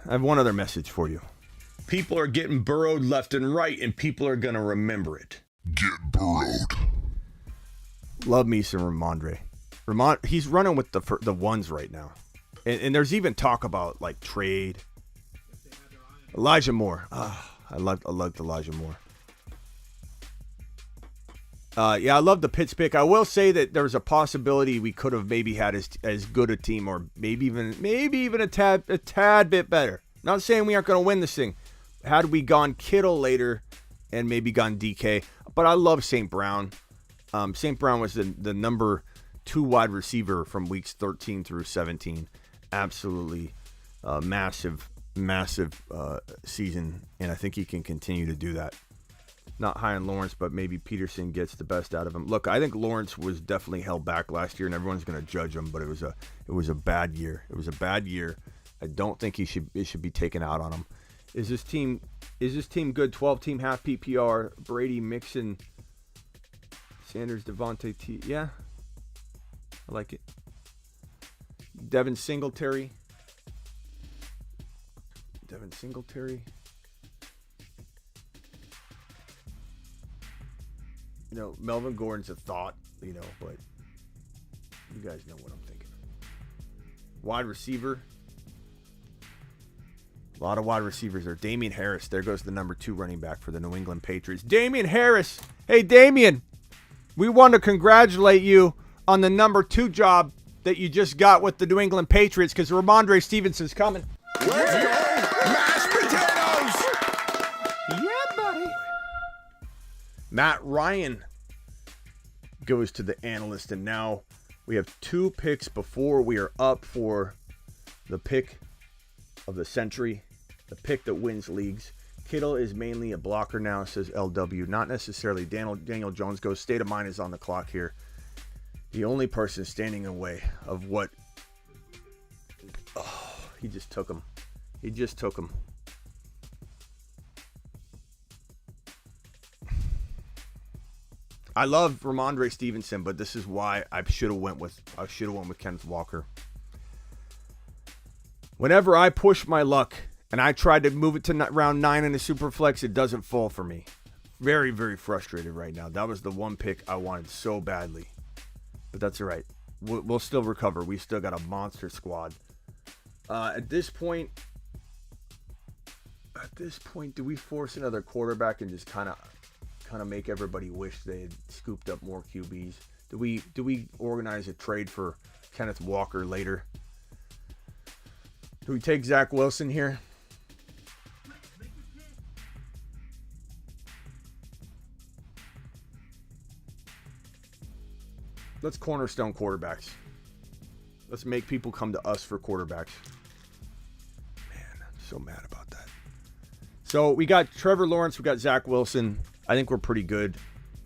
I have one other message for you. People are getting burrowed left and right, and people are going to remember it. Get burrowed. Love me some Ramondre. He's running with the ones right now. And there's even talk about, like, trade. Elijah Moore. I loved Elijah Moore. Yeah, I love the Pitts pick. I will say that there was a possibility we could have maybe had as good a team, or maybe even a tad bit better. Not saying we aren't going to win this thing. Had we gone Kittle later and maybe gone DK, but I love St. Brown. St. Brown was the number 2 wide receiver from weeks 13 through 17. Absolutely massive season, and I think he can continue to do that. Not high on Lawrence, but maybe Peterson gets the best out of him. Look, I think Lawrence was definitely held back last year, and everyone's going to judge him, but it was a bad year. It was a bad year. I don't think it should be taken out on him. Is this team good? 12-team half PPR. Brady, Mixon, Sanders, Devontae T. Yeah, I like it. Devin Singletary. You know, Melvin Gordon's a thought, you know, but you guys know what I'm thinking. Wide receiver. A lot of wide receivers there. Damian Harris. There goes the number 2 running back for the New England Patriots. Damian Harris. Hey, Damian. We want to congratulate you on the number 2 job that you just got with the New England Patriots, because Ramondre Stevenson's coming. Let's go. Mashed potatoes. Yeah, buddy. Matt Ryan goes to the analyst, and now we have 2 picks before we are up for the pick of the century, the pick that wins leagues. Kittle is mainly a blocker now, says LW. Not necessarily. Daniel Jones goes, state of mind is on the clock here. The only person standing in the way of what... Oh, he just took him. I love Ramondre Stevenson, but this is why I should have went with Kenneth Walker. Whenever I push my luck and I tried to move it to round 9 in the Superflex. It doesn't fall for me. Very, very frustrated right now. That was the one pick I wanted so badly. But that's all right. We'll still recover. We still got a monster squad. At this point, do we force another quarterback and just kind of make everybody wish they had scooped up more QBs? Do we organize a trade for Kenneth Walker later? Do we take Zach Wilson here? Let's cornerstone quarterbacks. Let's make people come to us for quarterbacks. Man, I'm so mad about that. So we got Trevor Lawrence. We got Zach Wilson. I think we're pretty good.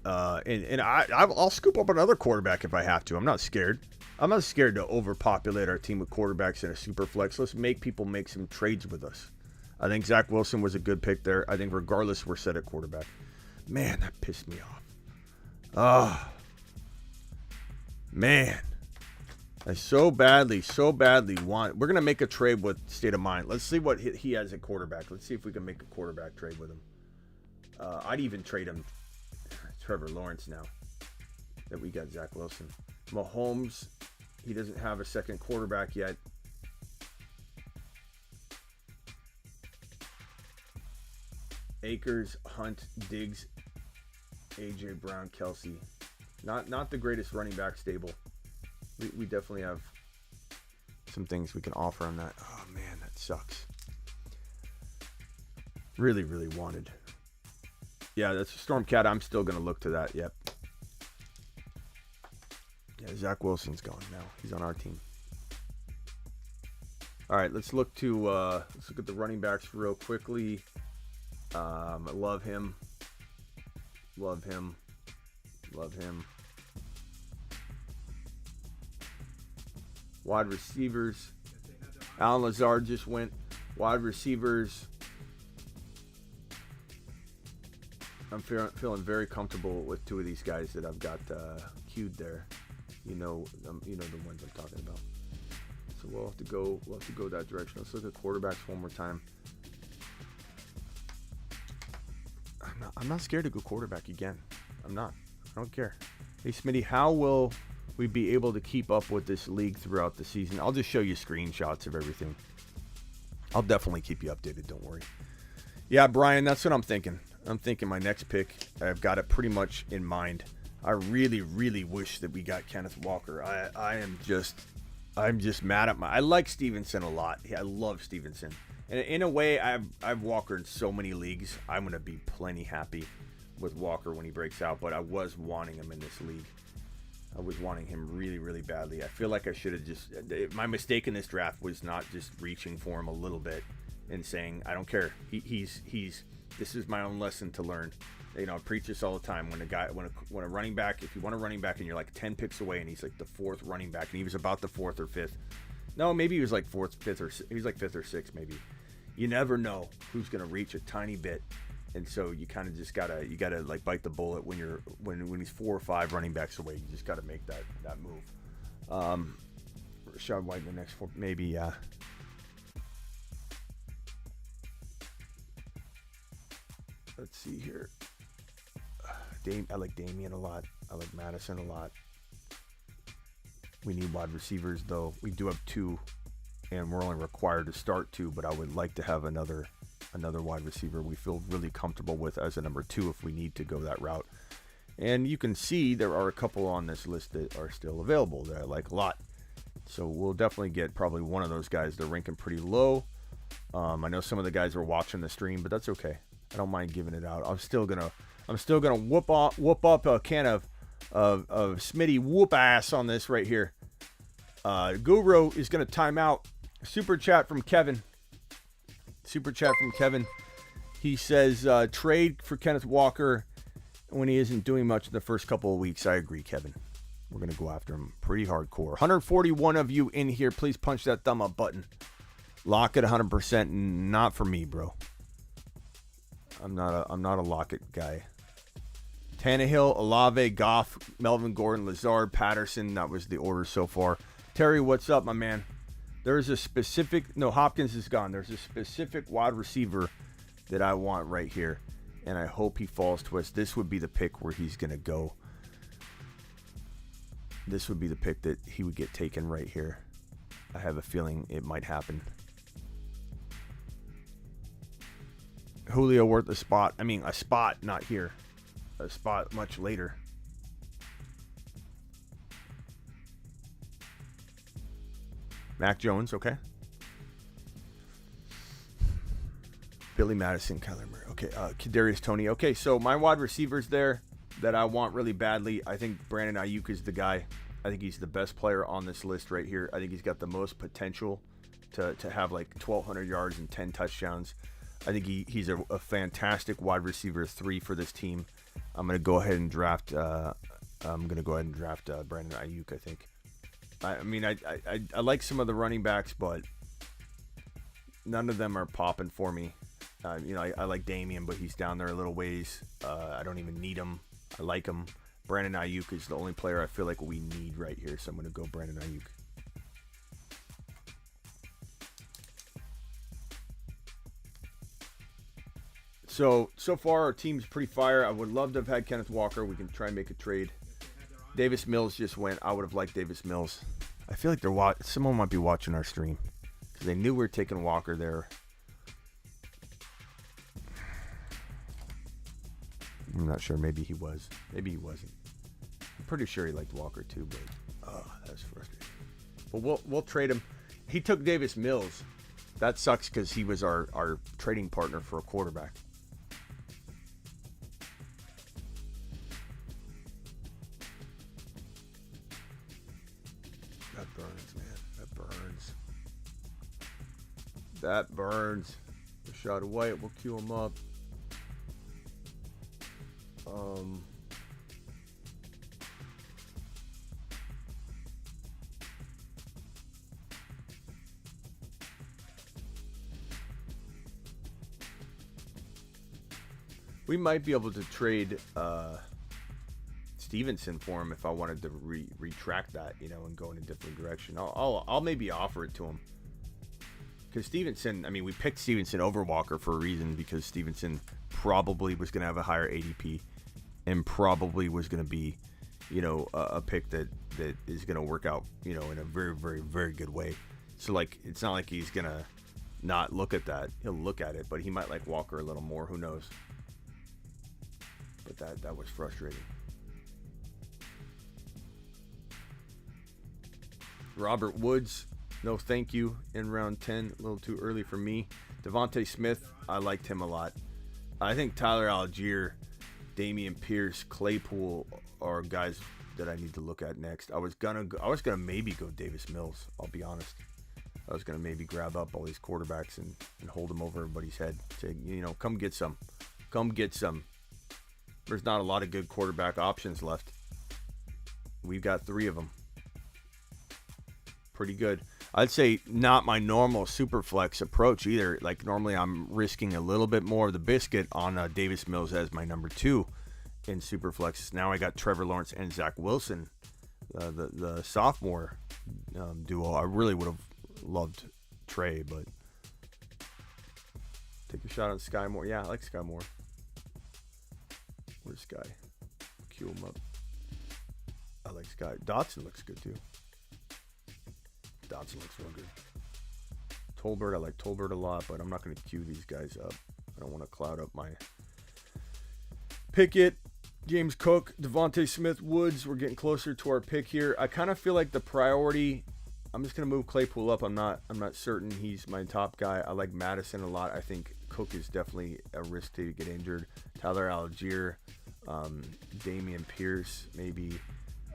And I'll scoop up another quarterback if I have to. I'm not scared. I'm not scared to overpopulate our team with quarterbacks in a super flex. Let's make people make some trades with us. I think Zach Wilson was a good pick there. I think regardless, we're set at quarterback. Man, that pissed me off. Ah. Man, I so badly want. We're going to make a trade with State of Mind. Let's see what he has at quarterback. Let's see if we can make a quarterback trade with him. I'd even trade him Trevor Lawrence now that we got Zach Wilson. Mahomes, he doesn't have a second quarterback yet. Akers, Hunt, Diggs, AJ Brown, Kelsey. Not the greatest running back stable. We definitely have some things we can offer on that. Oh man, that sucks. Really, really wanted. Yeah, that's a Stormcat. I'm still gonna look to that. Yep. Yeah, Zach Wilson's going now. He's on our team. All right, let's look at the running backs real quickly. I love him. Love him. Love him. Wide receivers. Alan Lazard just went. Wide receivers. I'm feeling very comfortable with two of these guys that I've got queued there. You know the ones I'm talking about. So we'll have to go that direction. Let's look at quarterbacks one more time. I'm not scared to go quarterback again. I'm not. I don't care. Hey, Smitty, how will we be able to keep up with this league throughout the season? I'll just show you screenshots of everything. I'll definitely keep you updated. Don't worry. Yeah, Brian, that's what I'm thinking. I'm thinking my next pick, I've got it pretty much in mind. I really, really wish that we got Kenneth Walker. I'm just mad at I like Stevenson a lot. I love Stevenson. And in a way, I've Walker in so many leagues. I'm going to be plenty happy with Walker when he breaks out, but I was wanting him in this league. I was wanting him really, really badly. I feel like I should have just... My mistake in this draft was not just reaching for him a little bit and saying, I don't care. He's this is my own lesson to learn. You know, I preach this all the time. When a running back, if you want a running back and you're like 10 picks away and he's like the fourth running back and he was about the fourth or fifth. No, maybe he was like fifth or sixth maybe. You never know who's going to reach a tiny bit. And so you kind of just gotta like bite the bullet when he's 4 or 5 running backs away. You just gotta make that move. Rashad White in the next 4, maybe. Yeah. Let's see here. I like Damian a lot. I like Madison a lot. We need wide receivers though. We do have 2, and we're only required to start 2. But I would like to have another wide receiver we feel really comfortable with as a number 2 if we need to go that route. And you can see there are a couple on this list that are still available that I like a lot. So we'll definitely get probably one of those guys. They're ranking pretty low. I know some of the guys are watching the stream, but that's okay. I don't mind giving it out. I'm still gonna whoop up a can of Smitty whoop ass on this right here. Guru is gonna time out. Super chat from Kevin. He says, trade for Kenneth Walker when he isn't doing much in the first couple of weeks. I agree, Kevin. We're going to go after him pretty hardcore. 141 of you in here. Please punch that thumb up button. Lockett 100%. Not for me, bro. I'm not a Lockett guy. Tannehill, Olave, Goff, Melvin Gordon, Lazard, Patterson. That was the order so far. Terry, what's up, my man? There's a specific, no, Hopkins is gone. There's a specific wide receiver that I want right here, and I hope he falls to us. This would be the pick where he's going to go. This would be the pick that he would get taken right here. I have a feeling it might happen. Julio worth a spot. I mean, a spot, not here. A spot much later. Mac Jones, okay. Billy Madison, Kyler Murray. Okay, Kadarius Toney. Okay, so my wide receivers there that I want really badly. I think Brandon Ayuk is the guy. I think he's the best player on this list right here. I think he's got the most potential to have like 1,200 yards and 10 touchdowns. I think he's a fantastic wide receiver 3 for this team. I'm gonna go ahead and draft. Brandon Ayuk. I think. I mean, I like some of the running backs, but none of them are popping for me. I like Damian, but he's down there a little ways. I don't even need him. I like him. Brandon Ayuk is the only player I feel like we need right here, so I'm going to go Brandon Ayuk. So far our team's pretty fire. I would love to have had Kenneth Walker. We can try and make a trade. Davis Mills just went. I would have liked Davis Mills. I feel like someone might be watching our stream because they knew we were taking Walker there. I'm not sure. Maybe he was. Maybe he wasn't. I'm pretty sure he liked Walker too, but that's frustrating. But we'll trade him. He took Davis Mills. That sucks because he was our trading partner for a quarterback. That burns, man. That burns. That burns. Rashad White. We'll queue him up. We might be able to trade Stevenson for him if I wanted to retract that, and go in a different direction. I'll maybe offer it to him. Because Stevenson, I mean, we picked Stevenson over Walker for a reason, because Stevenson probably was going to have a higher ADP and probably was going to be, a pick that is going to work out, in a very, very, very good way. So, it's not like he's going to not look at that. He'll look at it, but he might like Walker a little more. Who knows? But that was frustrating. Robert Woods, no thank you in round 10. A little too early for me. Devontae Smith, I liked him a lot. I think Tyler Algier, Damian Pierce, Claypool are guys that I need to look at next. I was gonna maybe go Davis Mills. I'll be honest. I was gonna maybe grab up all these quarterbacks and hold them over everybody's head. Say, come get some. Come get some. There's not a lot of good quarterback options left. We've got 3 of them. Pretty good. I'd say not my normal SuperFlex approach either. Normally I'm risking a little bit more of the biscuit on Davis Mills as my number 2 in SuperFlex. Now I got Trevor Lawrence and Zach Wilson, the sophomore duo. I really would have loved Trey, but take a shot on Sky Moore. Yeah, I like Sky Moore. Where's Sky? Queue him up. I like Sky. Dotson looks good too. Dotson looks real good. Tolbert, I like Tolbert a lot, but I'm not going to queue these guys up. I don't want to cloud up my Pickett, James Cook, Devontae Smith, Woods. We're getting closer to our pick here. I kind of feel like the priority. I'm just going to move Claypool up. I'm not certain he's my top guy. I like Madison a lot. I think Cook is definitely a risk to get injured. Tyler Algier, Damian Pierce, maybe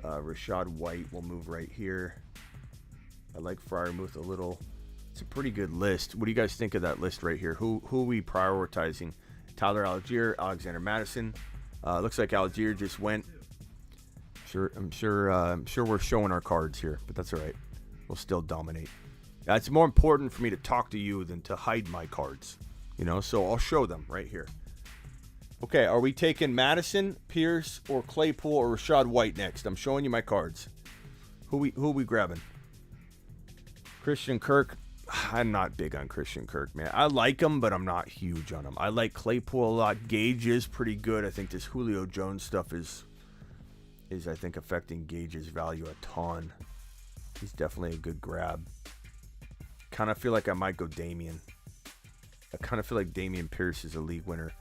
Rashad White will move right here. I like Freiermuth a little. It's a pretty good list. What do you guys think of that list right here? Who are we prioritizing? Tyler Algier, Alexander Madison. Looks like Algier just went. I'm sure we're showing our cards here, but that's all right. We'll still dominate. It's more important for me to talk to you than to hide my cards, so I'll show them right here. Okay, are we taking Madison, Pierce, or Claypool, or Rashad White next? I'm showing you my cards. Who we grabbing? Christian Kirk, I'm not big on Christian Kirk, man. I like him, but I'm not huge on him. I like Claypool a lot. Gage is pretty good. I think this Julio Jones stuff is I think affecting Gage's value a ton. He's definitely a good grab. Kind of feel like I might go Damian. I kind of feel like Damian Pierce is a league winner.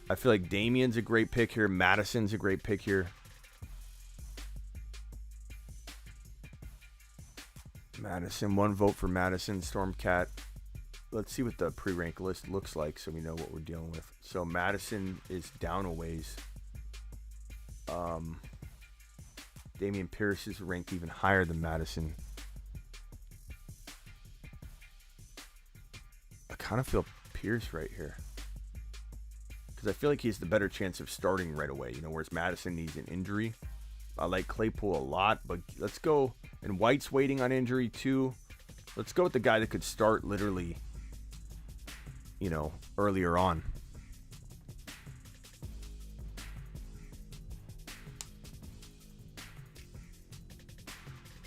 I feel like Damian's a great pick here. Madison's a great pick here. Madison, 1 vote for Madison. Stormcat. Let's see what the pre-rank list looks like so we know what we're dealing with. So Madison is down a ways. Damian Pierce is ranked even higher than Madison. I kind of feel Pierce right here. Because I feel like he has the better chance of starting right away. You know, whereas Madison needs an injury. I like Claypool a lot, but let's go. And White's waiting on injury too. Let's go with the guy that could start literally, you know, earlier on.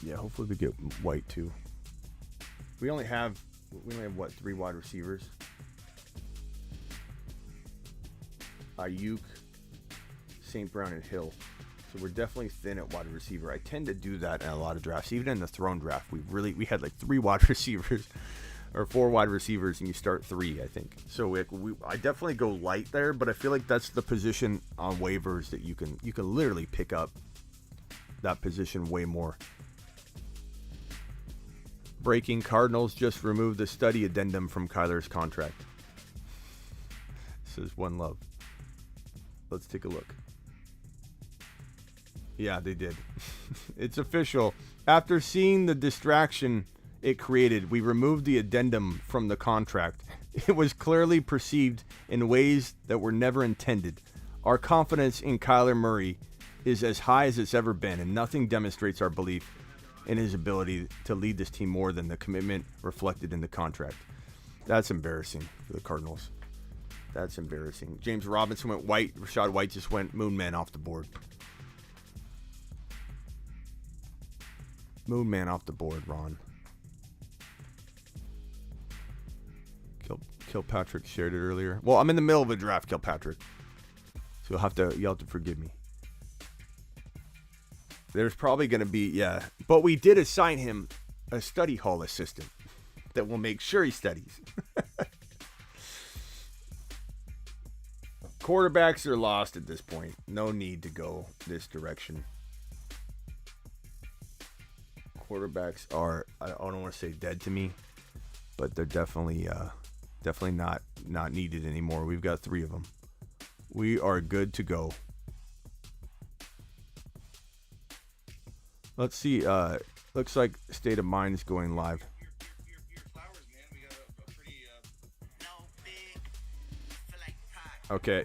Yeah, hopefully we get White too. We only have what, 3 wide receivers? Ayuk, St. Brown, and Hill. So we're definitely thin at wide receiver. I tend to do that in a lot of drafts. Even in the throne draft, we had like 3 wide receivers or 4 wide receivers, and you start 3, I think. So I definitely go light there, but I feel like that's the position on waivers that you can literally pick up that position way more. Breaking: Cardinals just removed the study addendum from Kyler's contract. Says One Love. Let's take a look. Yeah, they did. It's official. After seeing the distraction it created, we removed the addendum from the contract. It was clearly perceived in ways that were never intended. Our confidence in Kyler Murray is as high as it's ever been, and nothing demonstrates our belief in his ability to lead this team more than the commitment reflected in the contract. That's embarrassing for the Cardinals. That's embarrassing. James Robinson went White. Rashad White just went Moon Man off the board. Moon Man off the board, Ron. Kilpatrick shared it earlier. Well, I'm in the middle of a draft, Kilpatrick. So you'll have to forgive me. There's probably going to be, yeah. But we did assign him a study hall assistant that will make sure he studies. Quarterbacks are lost at this point. No need to go this direction. Quarterbacks are, I don't want to say dead to me, but they're definitely not needed anymore. We've got 3 of them. We are good to go. Let's see. Looks like State of Mind is going live. Your flowers, man. We got a pretty. No big, feel like pie. Okay.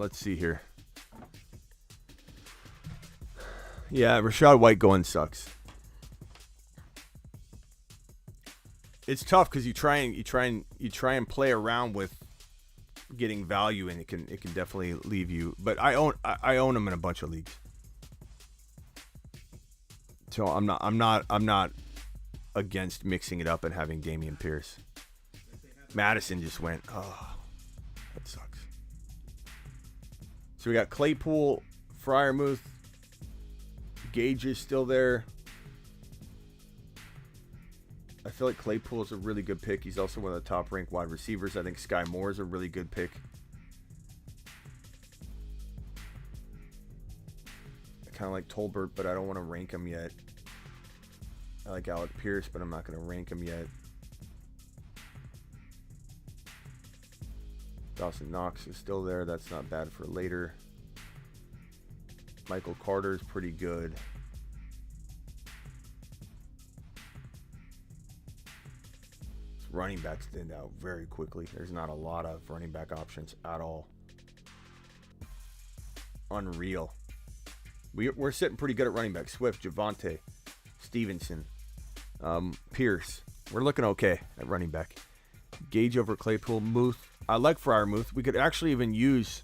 Let's see here. Yeah, Rashad White going sucks. It's tough because you try and play around with getting value, and it can definitely leave you. But I own him in a bunch of leagues. So I'm not against mixing it up and having Damian Pierce. Madison just went, oh, that sucks. So we got Claypool, Freiermuth, Gage is still there. I feel like Claypool is a really good pick. He's also one of the top ranked wide receivers. I think Sky Moore is a really good pick. Kind of like Tolbert, but I don't want to rank him yet. I like Alec Pierce, but I'm not going to rank him yet. Dawson Knox is still there. That's not bad for later. Michael Carter is pretty good. Running backs thinned out very quickly. There's not a lot of running back options at all. Unreal. We're sitting pretty good at running back. Swift, Javonte, Stevenson, Pierce. We're looking okay at running back. Gage over Claypool. Muth. I like Freiermuth. We could actually even use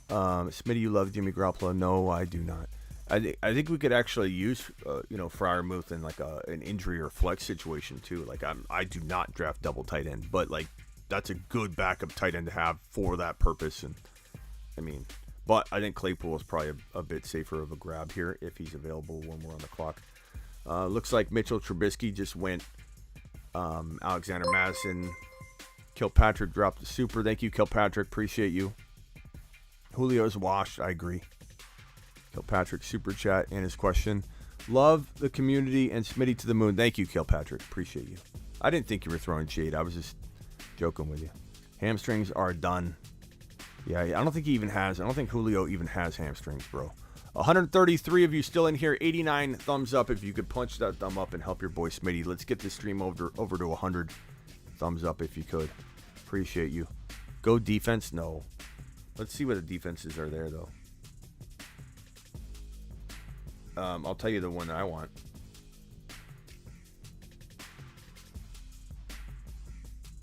Smitty. You love Jimmy Garoppolo. No, I do not. I think we could actually use Freiermuth in like an injury or flex situation too. Like I do not draft double tight end, but like that's a good backup tight end to have for that purpose. And I mean, but I think Claypool is probably a bit safer of a grab here if he's available when we're on the clock. Looks like Mitchell Trubisky just went. Alexander Madison, Kilpatrick dropped the super. Thank you, Kilpatrick. Appreciate you. Julio's washed. I agree. Kilpatrick super chat and his question. Love the community and Smitty to the moon. Thank you, Kilpatrick. Appreciate you. I didn't think you were throwing shade. I was just joking with you. Hamstrings are done. Yeah, I don't think Julio even has hamstrings, bro. 133 of you still in here. 89 thumbs up if you could punch that thumb up and help your boy Smitty. Let's get this stream over to 100 thumbs up if you could. Appreciate you. Go defense? No. Let's see what the defenses are there, though. I'll tell you the one that I want.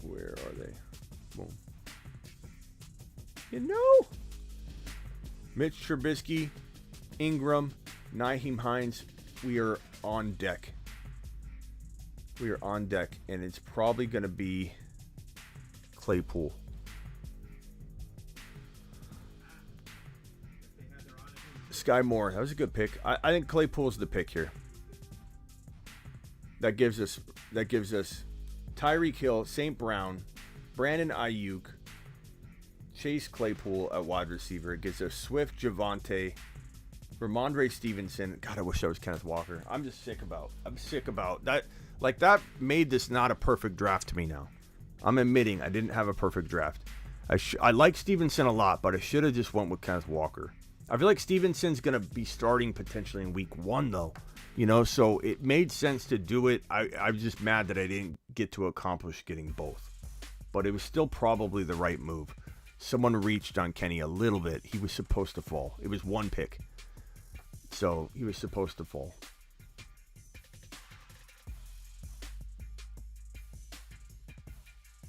Where are they? Boom. Mitch Trubisky, Ingram, Nyheim Hines. We are on deck. And it's probably going to be Claypool. Sky Moore. That was a good pick. I think Claypool's the pick here. That gives us Tyreek Hill, St. Brown, Brandon Ayuk, Chase Claypool at wide receiver. It gives us Swift, Javonte, Ramondre Stevenson. God, I wish I was Kenneth Walker. I'm sick about that. Like, that made this not a perfect draft to me now. I'm admitting I didn't have a perfect draft. I like Stevenson a lot, but I should have just went with Kenneth Walker. I feel like Stevenson's going to be starting potentially in week 1, though. So it made sense to do it. I'm just mad that I didn't get to accomplish getting both. But it was still probably the right move. Someone reached on Kenny a little bit. He was supposed to fall. It was one pick. So he was supposed to fall.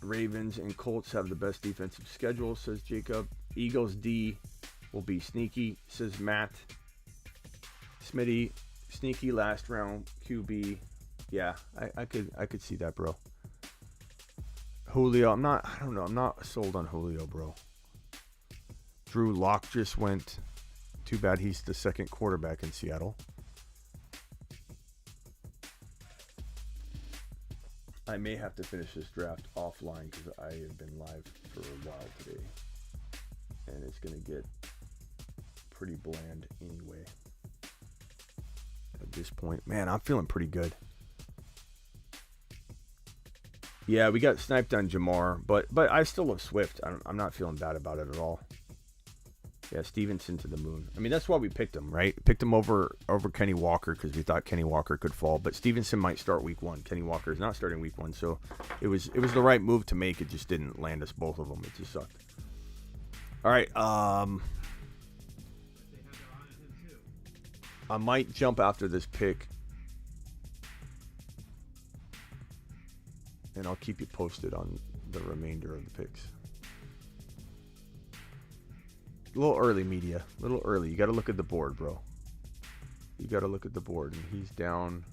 Ravens and Colts have the best defensive schedule, says Jacob. Eagles D will be sneaky, says Matt. Smitty, sneaky last round QB. Yeah, I could see that, bro. Julio, I'm not sold on Julio, bro. Drew Lock just went. Too bad he's the second quarterback in Seattle. I may have to finish this draft offline because I have been live for a while today. And it's going to get pretty bland anyway. At this point, man, I'm feeling pretty good. Yeah, we got sniped on Jamar, but I still love Swift. I'm not feeling bad about it at all. Yeah, Stevenson to the moon. I mean, that's why we picked him, right? Picked him over Kenny Walker because we thought Kenny Walker could fall. But Stevenson might start week 1. Kenny Walker is not starting week 1, so it was the right move to make. It just didn't land us both of them. It just sucked. All right, I might jump after this pick, and I'll keep you posted on the remainder of the picks. A little early, media. A little early. You got to look at the board, bro. You got to look at the board. And he's down.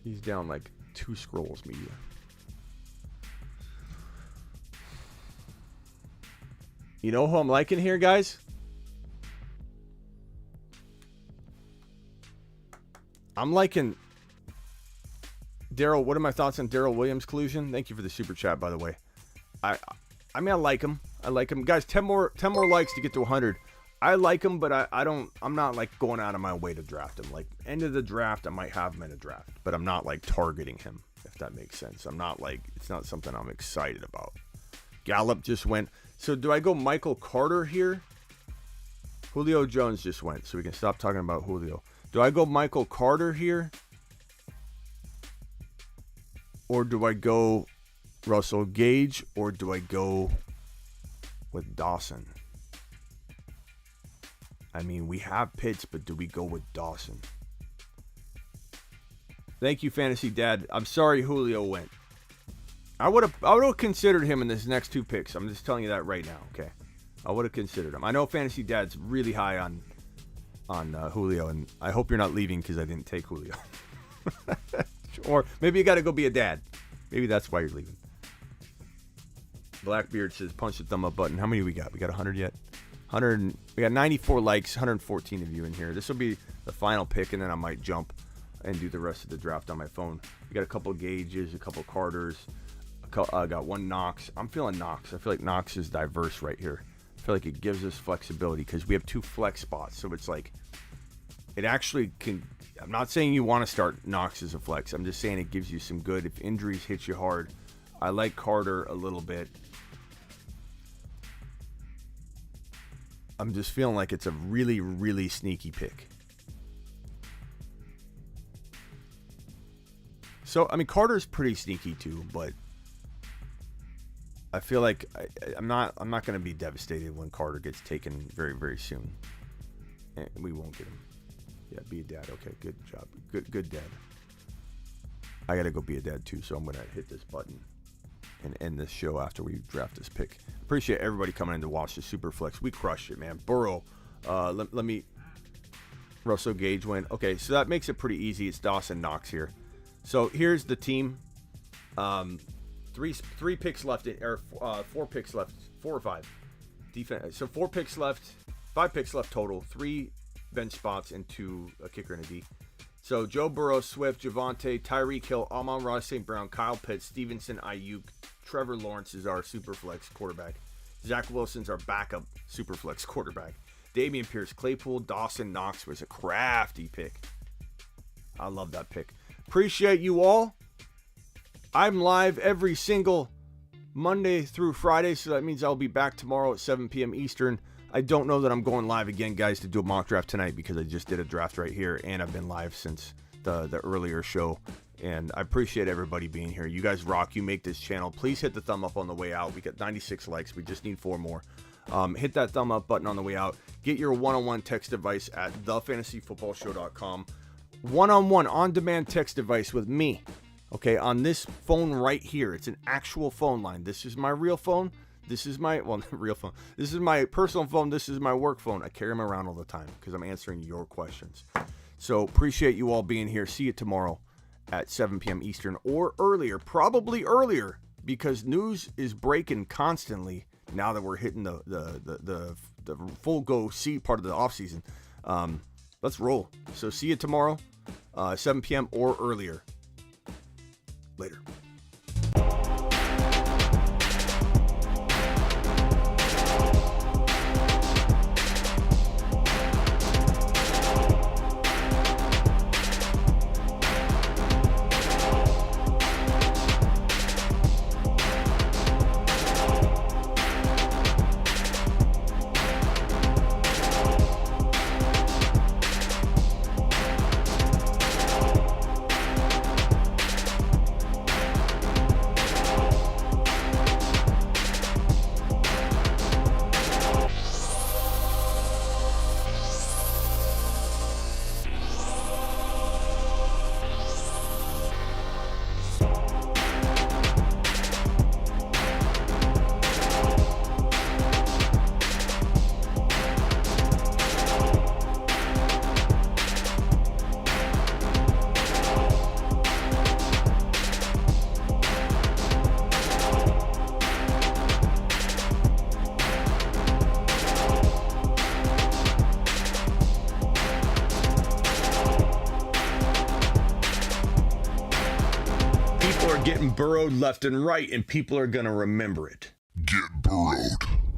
He's down like 2 scrolls, media. You know who I'm liking here, guys? I'm liking Daryl. What are my thoughts on Daryl Williams' collusion? Thank you for the super chat, by the way. I mean, I like him. Guys, 10 more likes to get to 100. I like him, but I'm not like going out of my way to draft him. Like, end of the draft, I might have him in a draft, but I'm not like targeting him, if that makes sense. I'm not like, it's not something I'm excited about. Gallup just went. So do I go Michael Carter here? Julio Jones just went, so we can stop talking about Julio. Do I go Michael Carter here? Or do I go Russell Gage, or do I go with Dawson? I mean, we have Pitts, but do we go with Dawson? Thank you, Fantasy Dad. I'm sorry Julio went. I would have considered him in this next 2 picks. I'm just telling you that right now, okay? I would have considered him. I know Fantasy Dad's really high on Julio, and I hope you're not leaving because I didn't take Julio. Or maybe you got to go be a dad. Maybe that's why you're leaving. Blackbeard says, punch the thumb up button. How many we got? We got 100 yet? 100. We got 94 likes, 114 of you in here. This will be the final pick, and then I might jump and do the rest of the draft on my phone. We got a couple Gages, a couple Carters. I got one Knox. I'm feeling Knox. I feel like Knox is diverse right here. I feel like it gives us flexibility because we have 2 flex spots. So it's like, it actually can. I'm not saying you want to start Knox as a flex. I'm just saying it gives you some good if injuries hit you hard. I like Carter a little bit. I'm just feeling like it's a really, really sneaky pick. So, I mean, Carter's pretty sneaky too, but I feel like I'm not going to be devastated when Carter gets taken very, very soon. And we won't get him. Yeah, be a dad. Okay, good job. Good dad. I got to go be a dad too, so I'm going to hit this button and end this show after we draft this pick. Appreciate everybody coming in to watch the Superflex. We crushed it, man. Burrow. Let me... Russell Gage win. Okay, so that makes it pretty easy. It's Dawson Knox here. So here's the team. Three picks left, or 4 picks left, 4 or 5. Defense. So 4 picks left, 5 picks left total. 3 bench spots and 2 a kicker and a D. So Joe Burrow, Swift, Javonte, Tyreek Hill, Amon-Ra St. Brown, Kyle Pitts, Stevenson, Ayuk, Trevor Lawrence is our Superflex quarterback. Zach Wilson's our backup Superflex quarterback. Dameon Pierce, Claypool, Dawson Knox was a crafty pick. I love that pick. Appreciate you all. I'm live every single Monday through Friday, so that means I'll be back tomorrow at 7 p.m. Eastern. I don't know that I'm going live again, guys, to do a mock draft tonight because I just did a draft right here, and I've been live since the earlier show. And I appreciate everybody being here. You guys rock. You make this channel. Please hit the thumb up on the way out. We got 96 likes. We just need 4 more. Hit that thumb up button on the way out. Get your one-on-one text device at thefantasyfootballshow.com. One-on-one, on-demand text device with me. Okay, on this phone right here. It's an actual phone line. This is my real phone. This is my, well, real phone. This is my personal phone. This is my work phone. I carry them around all the time because I'm answering your questions. So appreciate you all being here. See you tomorrow at 7 p.m. Eastern or earlier. Probably earlier because news is breaking constantly now that we're hitting the full go see part of the off season. Let's roll. So see you tomorrow, 7 p.m. or earlier. Later. Getting burrowed left and right, and people are going to remember it. Get burrowed.